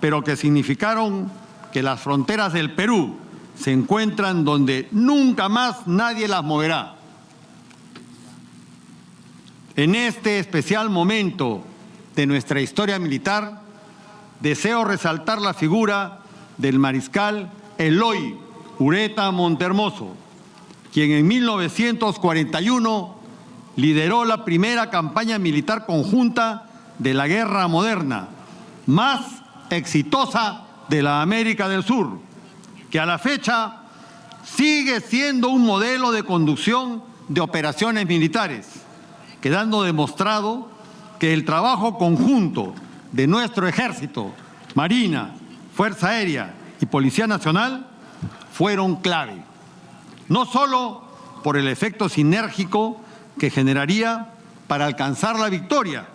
pero que significaron que las fronteras del Perú se encuentran donde nunca más nadie las moverá. En este especial momento de nuestra historia militar, deseo resaltar la figura del mariscal Eloy Ureta Montehermoso, quien en 1941 lideró la primera campaña militar conjunta de la guerra moderna, más exitosa de la América del Sur, que a la fecha sigue siendo un modelo de conducción de operaciones militares, quedando demostrado que el trabajo conjunto de nuestro Ejército, Marina, Fuerza Aérea y Policía Nacional fueron clave, no solo por el efecto sinérgico que generaría para alcanzar la victoria,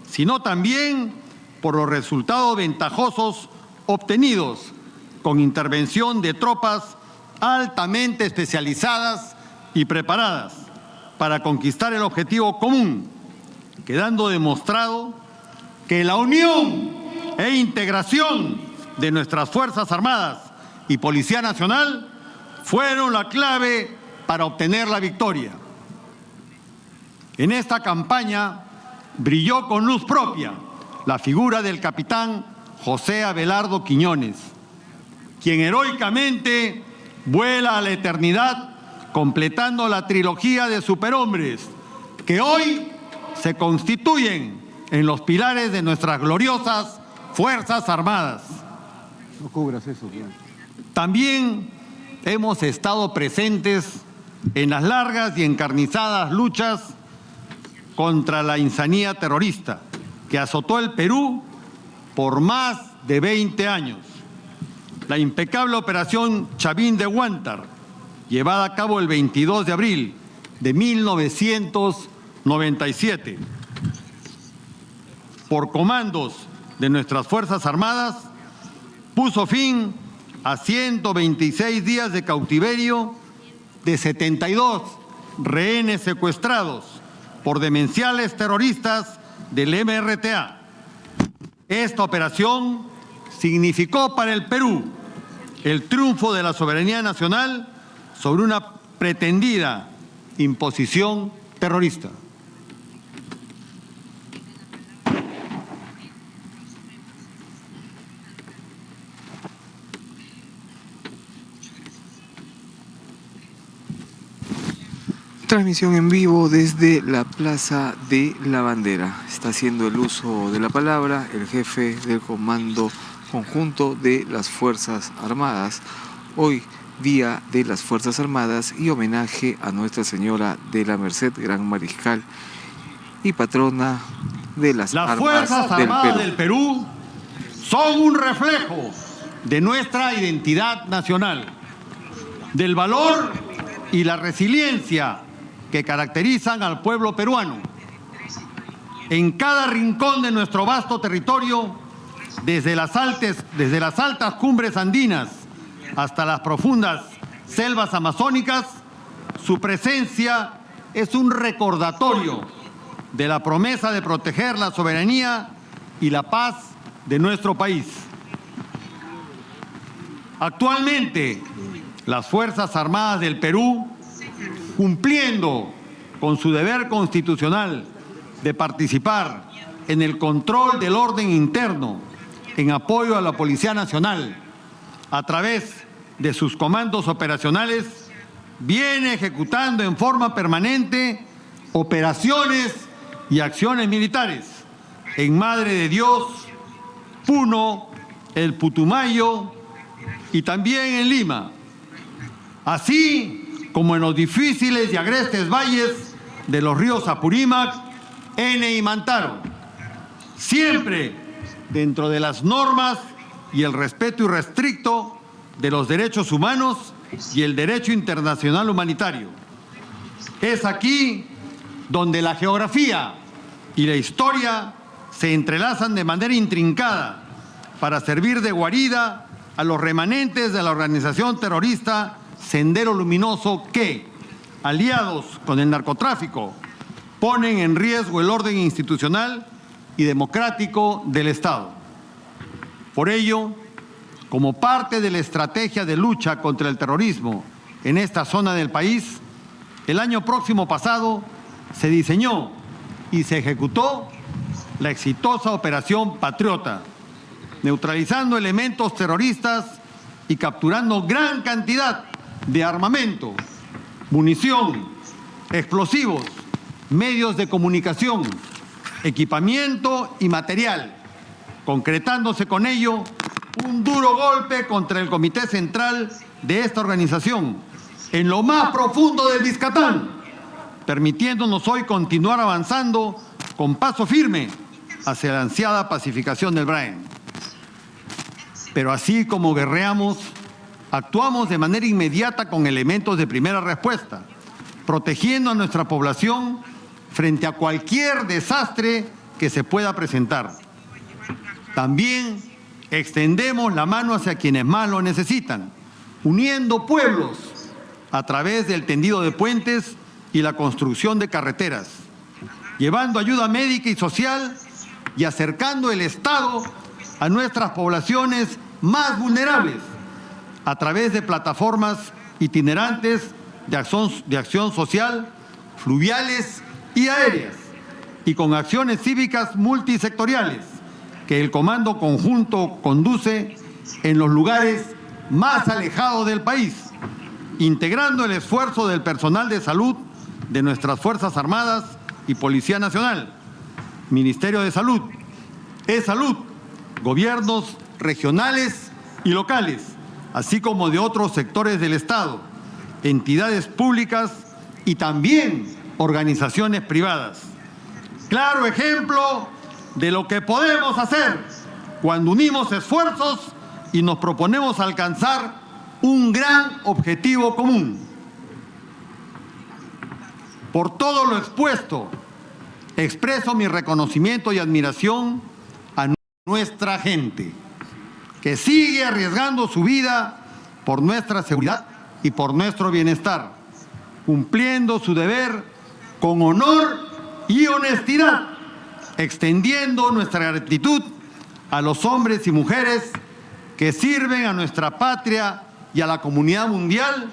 sino también por los resultados ventajosos obtenidos con intervención de tropas altamente especializadas y preparadas para conquistar el objetivo común, quedando demostrado que la unión e integración de nuestras Fuerzas Armadas y Policía Nacional fueron la clave para obtener la victoria. En esta campaña brilló con luz propia la figura del capitán José Abelardo Quiñones, quien heroicamente vuela a la eternidad completando la trilogía de superhombres que hoy se constituyen en los pilares de nuestras gloriosas Fuerzas Armadas. No cubras eso. También hemos estado presentes en las largas y encarnizadas luchas contra la insanía terrorista que azotó el Perú por más de 20 años. La impecable operación Chavín de Huántar, llevada a cabo el 22 de abril de 1997, por comandos de nuestras Fuerzas Armadas, puso fin a 126 días de cautiverio de 72 rehenes secuestrados por demenciales terroristas del MRTA. Esta operación significó para el Perú el triunfo de la soberanía nacional sobre una pretendida imposición terrorista. Transmisión en vivo desde la Plaza de la Bandera. Está haciendo el uso de la palabra el jefe del Comando Conjunto de las Fuerzas Armadas. Hoy, Día de las Fuerzas Armadas y homenaje a Nuestra Señora de la Merced, Gran Mariscal y patrona de las Fuerzas Armadas del Perú son un reflejo de nuestra identidad nacional, del valor y la resiliencia que caracterizan al pueblo peruano. En cada rincón de nuestro vasto territorio, desde las altas cumbres andinas hasta las profundas selvas amazónicas, su presencia es un recordatorio de la promesa de proteger la soberanía y la paz de nuestro país. Actualmente, las Fuerzas Armadas del Perú, cumpliendo con su deber constitucional de participar en el control del orden interno en apoyo a la Policía Nacional a través de sus comandos operacionales, viene ejecutando en forma permanente operaciones y acciones militares en Madre de Dios, Puno, el Putumayo y también en Lima, así como en los difíciles y agrestes valles de los ríos Apurímac, Ene y Mantaro, siempre dentro de las normas y el respeto irrestricto de los derechos humanos y el derecho internacional humanitario. Es aquí donde la geografía y la historia se entrelazan de manera intrincada para servir de guarida a los remanentes de la organización terrorista Sendero Luminoso que, aliados con el narcotráfico, ponen en riesgo el orden institucional y democrático del Estado. Por ello, como parte de la estrategia de lucha contra el terrorismo en esta zona del país, el año próximo pasado se diseñó y se ejecutó la exitosa Operación Patriota, neutralizando elementos terroristas y capturando gran cantidad de armamento, munición, explosivos, medios de comunicación, equipamiento y material, concretándose con ello un duro golpe contra el Comité Central de esta organización en lo más profundo del Biscatán, permitiéndonos hoy continuar avanzando con paso firme hacia la ansiada pacificación del Brain. Pero así como guerreamos, actuamos de manera inmediata con elementos de primera respuesta, protegiendo a nuestra población frente a cualquier desastre que se pueda presentar. También extendemos la mano hacia quienes más lo necesitan, uniendo pueblos a través del tendido de puentes y la construcción de carreteras, llevando ayuda médica y social y acercando el Estado a nuestras poblaciones más vulnerables a través de plataformas itinerantes de acción social, fluviales y aéreas, y con acciones cívicas multisectoriales que el Comando Conjunto conduce en los lugares más alejados del país, integrando el esfuerzo del personal de salud de nuestras Fuerzas Armadas y Policía Nacional, Ministerio de Salud, E-Salud, gobiernos regionales y locales, así como de otros sectores del Estado, entidades públicas y también organizaciones privadas. Claro ejemplo de lo que podemos hacer cuando unimos esfuerzos y nos proponemos alcanzar un gran objetivo común. Por todo lo expuesto, expreso mi reconocimiento y admiración a nuestra gente, que sigue arriesgando su vida por nuestra seguridad y por nuestro bienestar, cumpliendo su deber con honor y honestidad, extendiendo nuestra gratitud a los hombres y mujeres que sirven a nuestra patria y a la comunidad mundial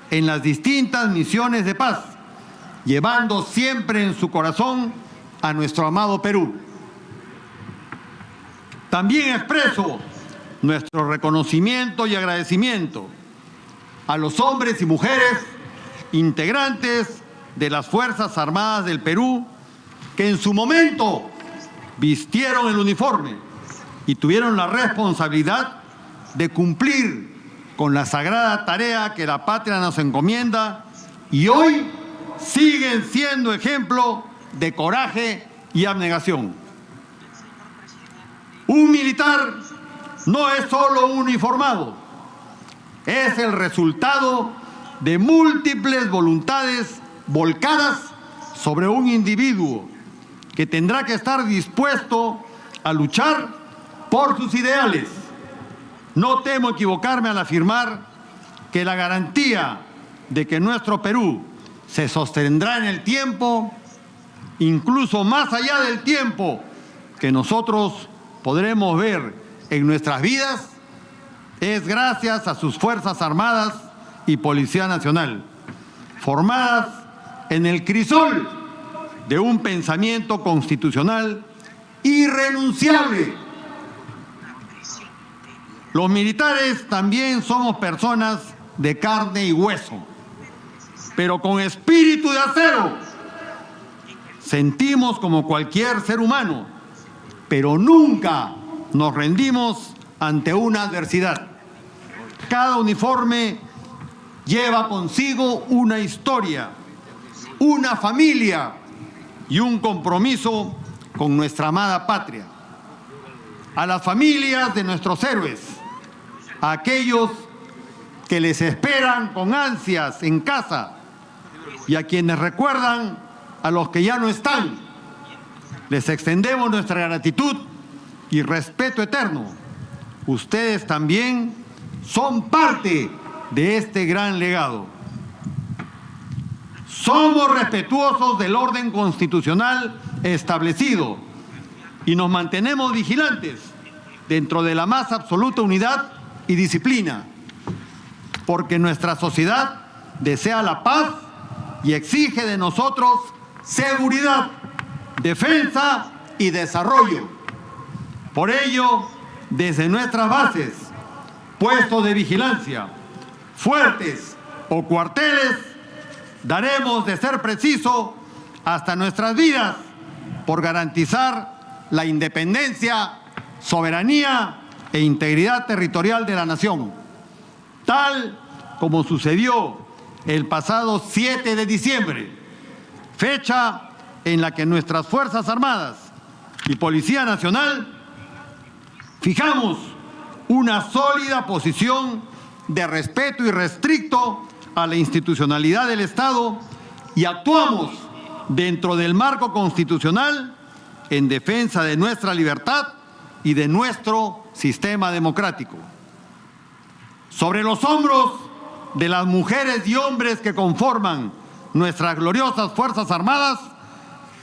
en las distintas misiones de paz, llevando siempre en su corazón a nuestro amado Perú. También expreso nuestro reconocimiento y agradecimiento a los hombres y mujeres integrantes de las Fuerzas Armadas del Perú que en su momento vistieron el uniforme y tuvieron la responsabilidad de cumplir con la sagrada tarea que la patria nos encomienda y hoy siguen siendo ejemplo de coraje y abnegación. Un militar no es solo un uniformado, es el resultado de múltiples voluntades volcadas sobre un individuo que tendrá que estar dispuesto a luchar por sus ideales. No temo equivocarme al afirmar que la garantía de que nuestro Perú se sostendrá en el tiempo, incluso más allá del tiempo que nosotros podremos ver en nuestras vidas, es gracias a sus Fuerzas Armadas y Policía Nacional, formadas en el crisol de un pensamiento constitucional irrenunciable. Los militares también somos personas de carne y hueso, pero con espíritu de acero. Sentimos como cualquier ser humano, pero nunca nos rendimos ante una adversidad. Cada uniforme lleva consigo una historia, una familia y un compromiso con nuestra amada patria. a las familias de nuestros héroes, a aquellos que les esperan con ansias en casa y a quienes recuerdan a los que ya no están. Les extendemos nuestra gratitud y respeto eterno. Ustedes también son parte de este gran legado. Somos respetuosos del orden constitucional establecido y nos mantenemos vigilantes dentro de la más absoluta unidad y disciplina, porque nuestra sociedad desea la paz y exige de nosotros seguridad, defensa y desarrollo. Por ello, desde nuestras bases, puestos de vigilancia, fuertes o cuarteles, daremos, de ser preciso, hasta nuestras vidas por garantizar la independencia, soberanía e integridad territorial de la nación, tal como sucedió el pasado 7 de diciembre, fecha en la que nuestras Fuerzas Armadas y Policía Nacional fijamos una sólida posición de respeto irrestricto a la institucionalidad del Estado y actuamos dentro del marco constitucional en defensa de nuestra libertad y de nuestro sistema democrático. Sobre los hombros de las mujeres y hombres que conforman nuestras gloriosas Fuerzas Armadas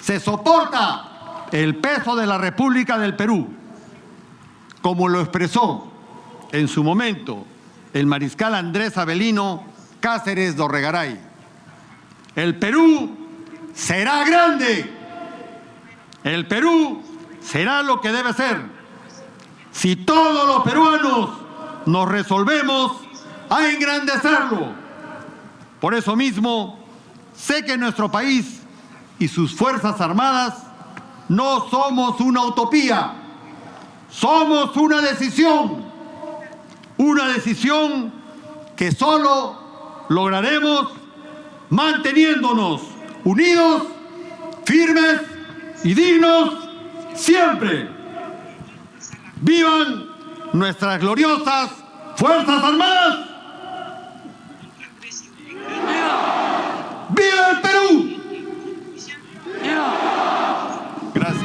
se soporta el peso de la República del Perú, como lo expresó en su momento el mariscal Andrés Avelino Cáceres Dorregaray. El Perú será grande. El Perú será lo que debe ser. Si todos los peruanos nos resolvemos a engrandecerlo. Por eso mismo, sé que nuestro país y sus Fuerzas Armadas no somos una utopía, somos una decisión que solo lograremos manteniéndonos unidos, firmes y dignos siempre. ¡Vivan nuestras gloriosas Fuerzas Armadas! ¡Viva el Perú! Gracias.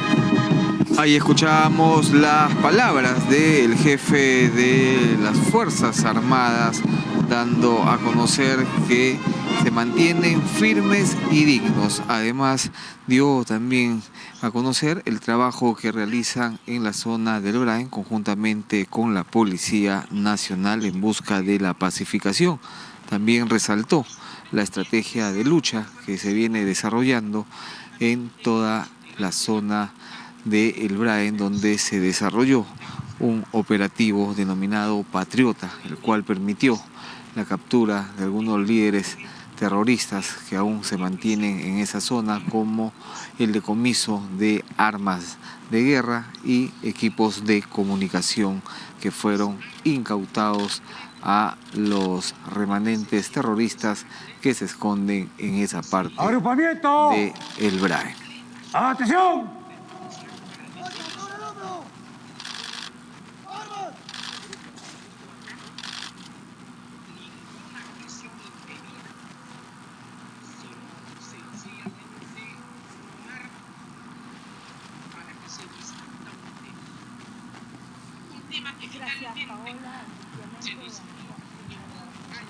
Ahí escuchábamos las palabras del jefe de las Fuerzas Armadas, dando a conocer que se mantienen firmes y dignos. Además, dio también a conocer el trabajo que realizan en la zona del Braen conjuntamente con la Policía Nacional en busca de la pacificación. También resaltó la estrategia de lucha que se viene desarrollando en toda la zona de El Braen, donde se desarrolló un operativo denominado Patriota, el cual permitió la captura de algunos líderes terroristas que aún se mantienen en esa zona, como el decomiso de armas de guerra y equipos de comunicación que fueron incautados a los remanentes terroristas que se esconden en esa parte ¡Agrupamiento! de El Braen. ¡Atención!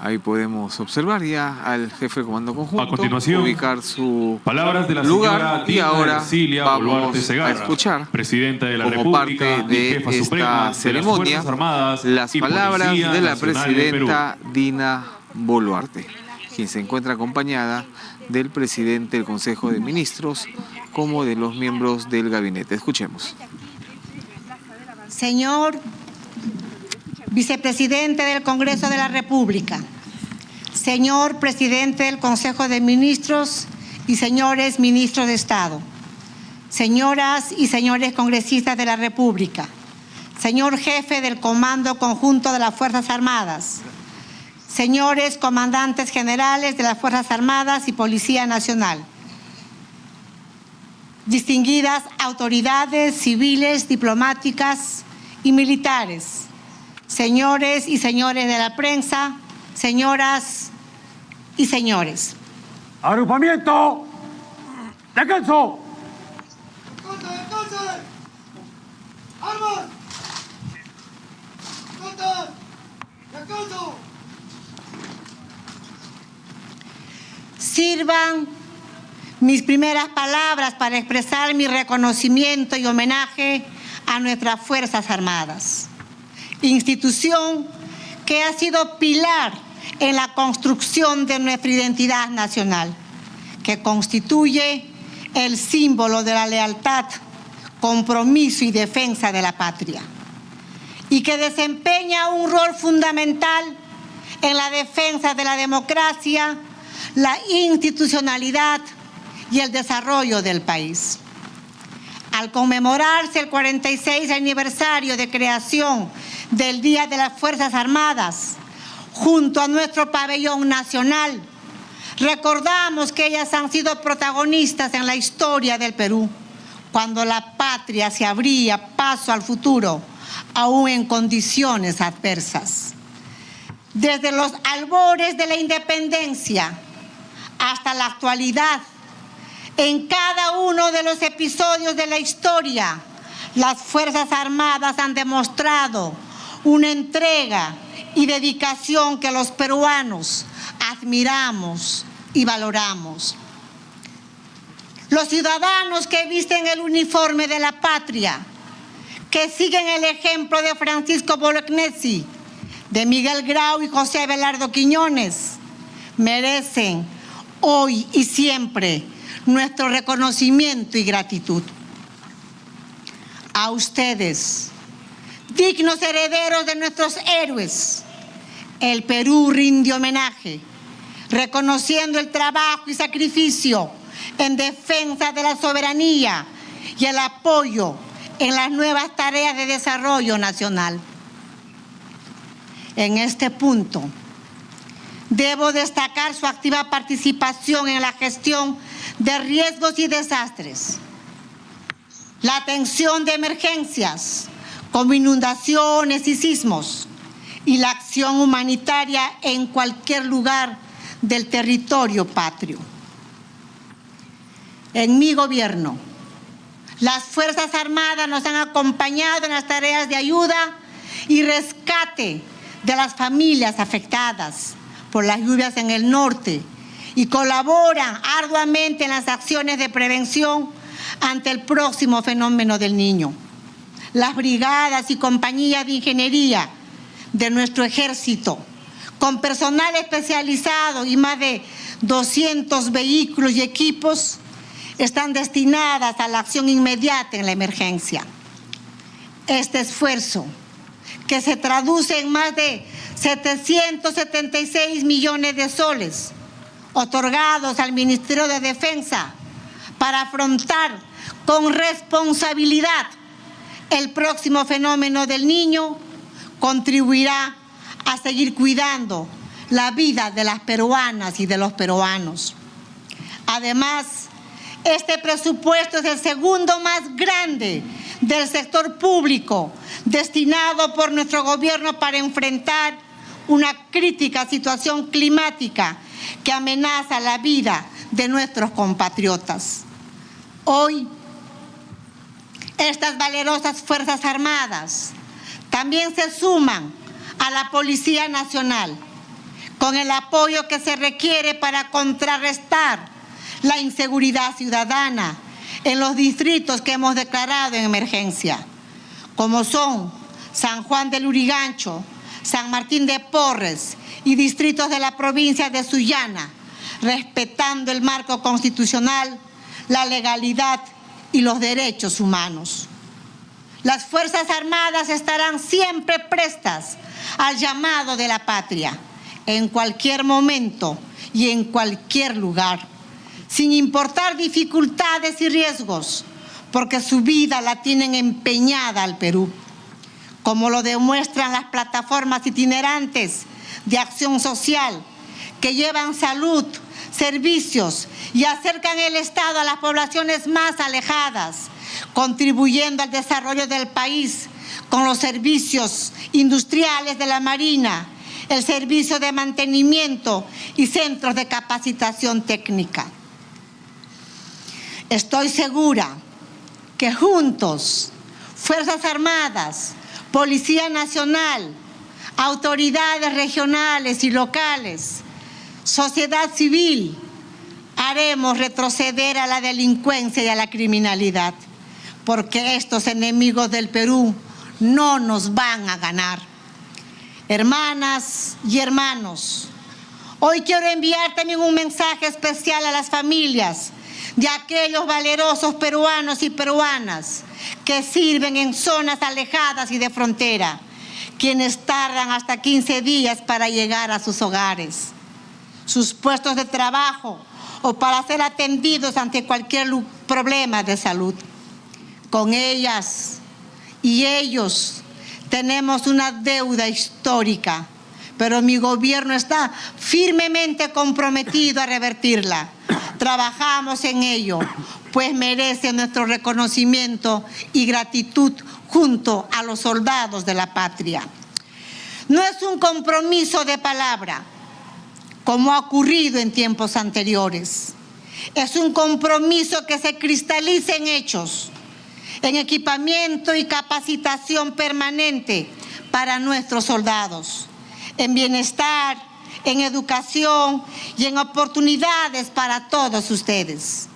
Ahí podemos observar ya al jefe de comando conjunto, A continuación, ubicar su palabras de la lugar, señora y ahora Ercilia vamos Boluarte Segarra, a escuchar, presidenta de la como República parte y de jefa esta suprema ceremonia, de las Fuerzas Armadas las y palabras Policía de la Nacional del presidenta Perú. Dina Boluarte, quien se encuentra acompañada del presidente del Consejo de Ministros como de los miembros del gabinete. Escuchemos. Señor Vicepresidente del Congreso de la República, señor Presidente del Consejo de Ministros y señores Ministros de Estado, señoras y señores congresistas de la República, señor Jefe del Comando Conjunto de las Fuerzas Armadas, señores Comandantes Generales de las Fuerzas Armadas y Policía Nacional, distinguidas autoridades civiles, diplomáticas y militares, señores y señores de la prensa, señoras y señores. Agrupamiento. Descanso. ¡Armas! ¡Descanso! Sirvan mis primeras palabras para expresar mi reconocimiento y homenaje a nuestras Fuerzas Armadas, institución que ha sido pilar en la construcción de nuestra identidad nacional, que constituye el símbolo de la lealtad, compromiso y defensa de la patria, y que desempeña un rol fundamental en la defensa de la democracia, la institucionalidad y el desarrollo del país. Al conmemorarse el 46 aniversario de creación del Día de las Fuerzas Armadas, junto a nuestro pabellón nacional, recordamos que ellas han sido protagonistas en la historia del Perú, cuando la patria se abría paso al futuro, aún en condiciones adversas. Desde los albores de la independencia hasta la actualidad, en cada uno de los episodios de la historia, las Fuerzas Armadas han demostrado una entrega y dedicación que los peruanos admiramos y valoramos. Los ciudadanos que visten el uniforme de la patria, que siguen el ejemplo de Francisco Bolognesi, de Miguel Grau y José Abelardo Quiñones, merecen hoy y siempre nuestro reconocimiento y gratitud. A ustedes, dignos herederos de nuestros héroes, el Perú rinde homenaje, reconociendo el trabajo y sacrificio en defensa de la soberanía y el apoyo en las nuevas tareas de desarrollo nacional. En este punto, debo destacar su activa participación en la gestión de riesgos y desastres, la atención de emergencias como inundaciones y sismos, y la acción humanitaria en cualquier lugar del territorio patrio. En mi gobierno, las Fuerzas Armadas nos han acompañado en las tareas de ayuda y rescate de las familias afectadas por las lluvias en el norte y colaboran arduamente en las acciones de prevención ante el próximo fenómeno del Niño. Las brigadas y compañías de ingeniería de nuestro ejército, con personal especializado y más de 200 vehículos y equipos, están destinadas a la acción inmediata en la emergencia. Este esfuerzo, que se traduce en más de 776 millones de soles otorgados al Ministerio de Defensa para afrontar con responsabilidad el próximo fenómeno del Niño, contribuirá a seguir cuidando la vida de las peruanas y de los peruanos. Además, este presupuesto es el segundo más grande del sector público destinado por nuestro gobierno para enfrentar una crítica situación climática que amenaza la vida de nuestros compatriotas. Hoy, estas valerosas Fuerzas Armadas también se suman a la Policía Nacional con el apoyo que se requiere para contrarrestar la inseguridad ciudadana en los distritos que hemos declarado en emergencia, como son San Juan del Lurigancho, San Martín de Porres y distritos de la provincia de Sullana, respetando el marco constitucional, la legalidad y los derechos humanos. Las Fuerzas Armadas estarán siempre prestas al llamado de la patria, en cualquier momento y en cualquier lugar, sin importar dificultades y riesgos, porque su vida la tienen empeñada al Perú, como lo demuestran las plataformas itinerantes de acción social que llevan salud, servicios y acercan el Estado a las poblaciones más alejadas, contribuyendo al desarrollo del país con los servicios industriales de la Marina, el servicio de mantenimiento y centros de capacitación técnica. Estoy segura que juntos, Fuerzas Armadas, Policía Nacional, autoridades regionales y locales, sociedad civil, haremos retroceder a la delincuencia y a la criminalidad, porque estos enemigos del Perú no nos van a ganar. Hermanas y hermanos, hoy quiero enviar también un mensaje especial a las familias de aquellos valerosos peruanos y peruanas que sirven en zonas alejadas y de frontera, quienes tardan hasta 15 días para llegar a sus hogares, sus puestos de trabajo o para ser atendidos ante cualquier problema de salud. Con ellas y ellos tenemos una deuda histórica, pero mi gobierno está firmemente comprometido a revertirla. Trabajamos en ello, pues merecen nuestro reconocimiento y gratitud junto a los soldados de la patria. No es un compromiso de palabra, como ha ocurrido en tiempos anteriores. Es un compromiso que se cristaliza en hechos, en equipamiento y capacitación permanente para nuestros soldados, en bienestar, en educación y en oportunidades para todos ustedes.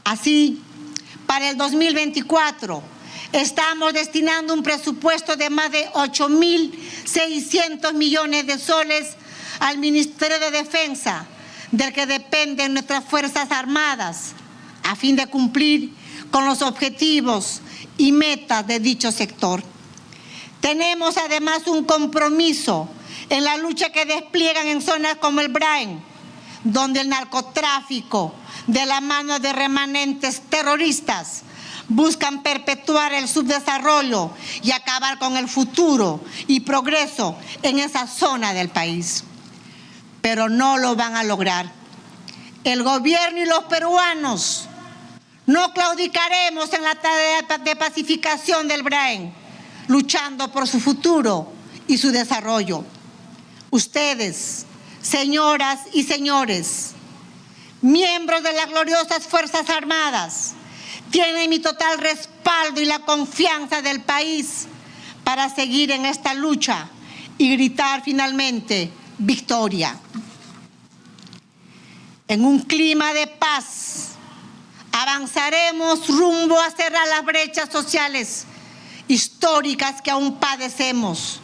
Así, para el 2024, estamos destinando un presupuesto de más de 8.600 millones de soles al Ministerio de Defensa, del que dependen nuestras Fuerzas Armadas, a fin de cumplir con los objetivos y metas de dicho sector. Tenemos además un compromiso en la lucha que despliegan en zonas como el Brain, donde el narcotráfico, de la mano de remanentes terroristas, buscan perpetuar el subdesarrollo y acabar con el futuro y progreso en esa zona del país. Pero no lo van a lograr. El gobierno y los peruanos no claudicaremos en la tarea de pacificación del Brain, luchando por su futuro y su desarrollo. Ustedes, señoras y señores, miembros de las gloriosas Fuerzas Armadas, tienen mi total respaldo y la confianza del país para seguir en esta lucha y gritar finalmente victoria. En un clima de paz, avanzaremos rumbo a cerrar las brechas sociales históricas que aún padecemos,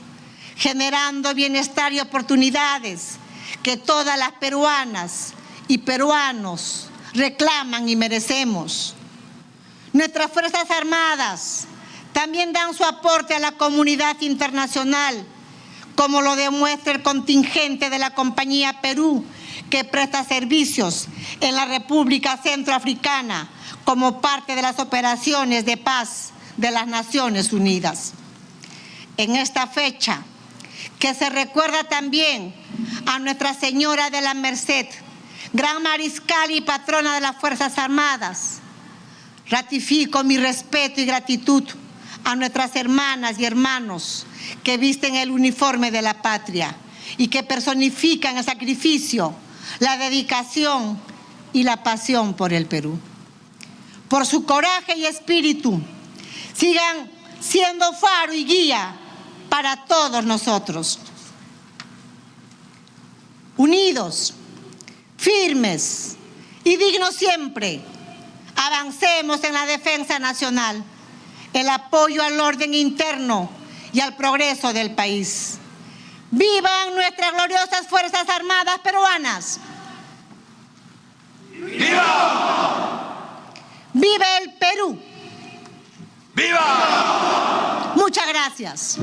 generando bienestar y oportunidades que todas las peruanas y peruanos reclaman y merecemos. Nuestras Fuerzas Armadas también dan su aporte a la comunidad internacional, como lo demuestra el contingente de la Compañía Perú, que presta servicios en la República Centroafricana como parte de las operaciones de paz de las Naciones Unidas. En esta fecha, que se recuerda también a Nuestra Señora de la Merced, Gran Mariscal y Patrona de las Fuerzas Armadas, ratifico mi respeto y gratitud a nuestras hermanas y hermanos que visten el uniforme de la patria y que personifican el sacrificio, la dedicación y la pasión por el Perú. Por su coraje y espíritu, sigan siendo faro y guía para todos nosotros. Unidos, firmes y dignos siempre, avancemos en la defensa nacional, el apoyo al orden interno y al progreso del país. ¡Vivan nuestras gloriosas Fuerzas Armadas peruanas! ¡Viva! ¡Viva el Perú! ¡Viva! Muchas gracias.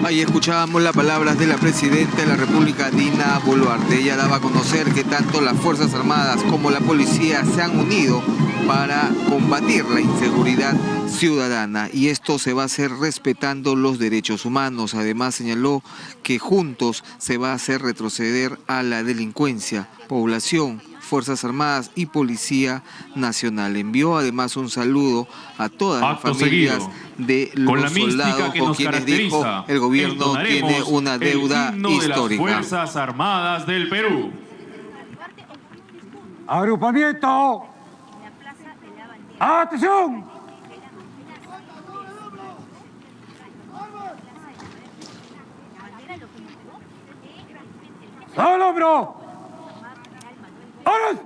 Ahí escuchábamos las palabras de la presidenta de la República, Dina Boluarte. Ella daba a conocer que tanto las Fuerzas Armadas como la policía se han unido para combatir la inseguridad ciudadana, y esto se va a hacer respetando los derechos humanos. Además señaló que juntos se va a hacer retroceder a la delincuencia. Población, Fuerzas Armadas y Policía Nacional. Envió además un saludo a todas las familias de los soldados con quienes dijo el gobierno tiene una deuda histórica. De las Fuerzas Armadas del Perú. Agrupamiento. ¡Atención! ¡Al hombro! ¡Ahora!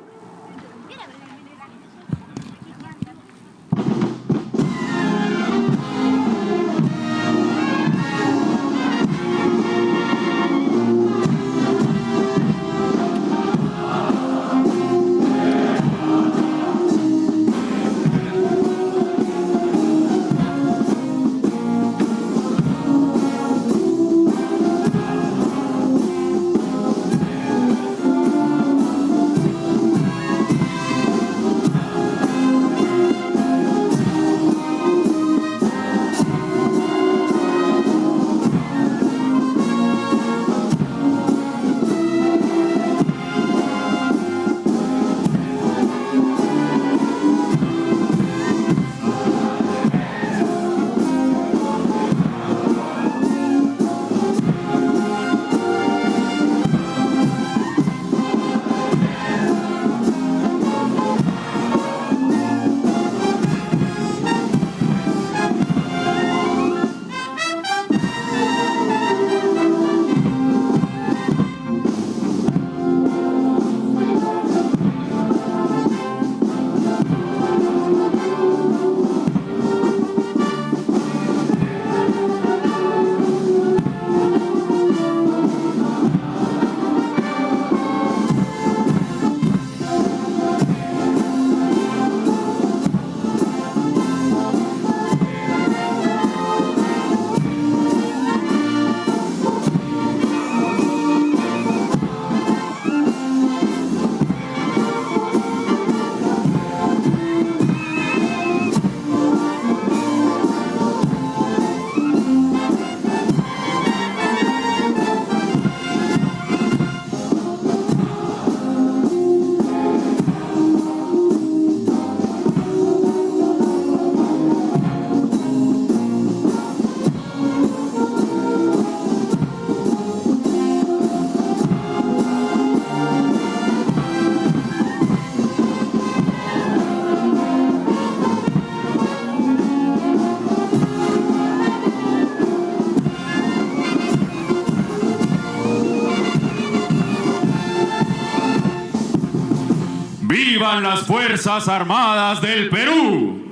¡Vivan las Fuerzas Armadas del Perú!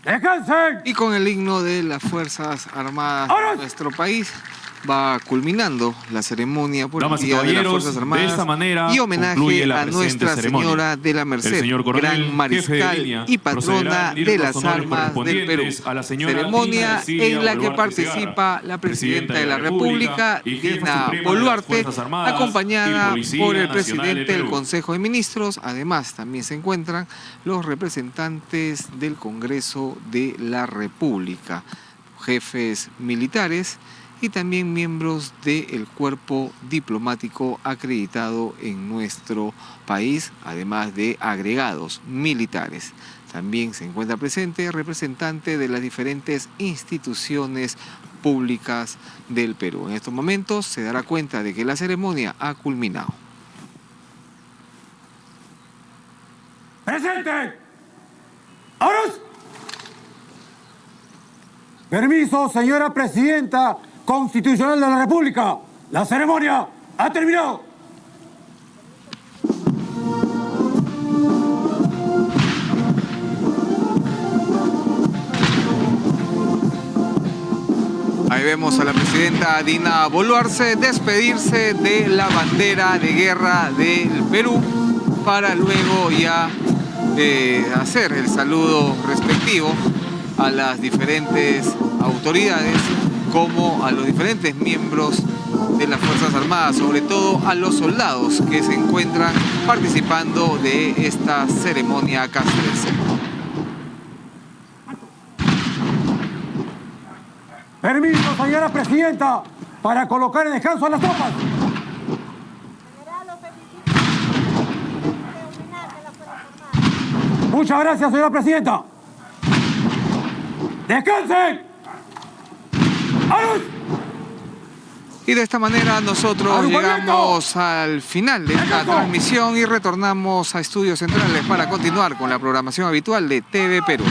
¡Descansen! Y con el himno de las Fuerzas Armadas de nuestro país va culminando la ceremonia por el Día de las Fuerzas Armadas, de esta manera y homenaje a Nuestra Señora de la Merced, gran mariscal y patrona de las armas del Perú. Ceremonia en la que participa la Presidenta de la República, Dina Boluarte, acompañada por el Presidente del Consejo de Ministros. Además, también se encuentran los representantes del Congreso de la República, jefes militares y también miembros del cuerpo diplomático acreditado en nuestro país, además de agregados militares. También se encuentra presente representante de las diferentes instituciones públicas del Perú. En estos momentos se dará cuenta de que la ceremonia ha culminado. ¡Presente! ¡Ahora! Permiso, señora Presidenta Constitucional de la República. La ceremonia ha terminado. Ahí vemos a la presidenta Dina Boluarte despedirse de la bandera de guerra del Perú para luego ya hacer el saludo respectivo a las diferentes autoridades como a los diferentes miembros de las Fuerzas Armadas, sobre todo a los soldados que se encuentran participando de esta ceremonia castrense. Permiso, señora presidenta, para colocar en descanso a las tropas. Muchas gracias, señora presidenta. ¡Descansen! ¡Arus! Y de esta manera nosotros llegamos al final de esta transmisión y retornamos a Estudios Centrales para continuar con la programación habitual de TV Perú.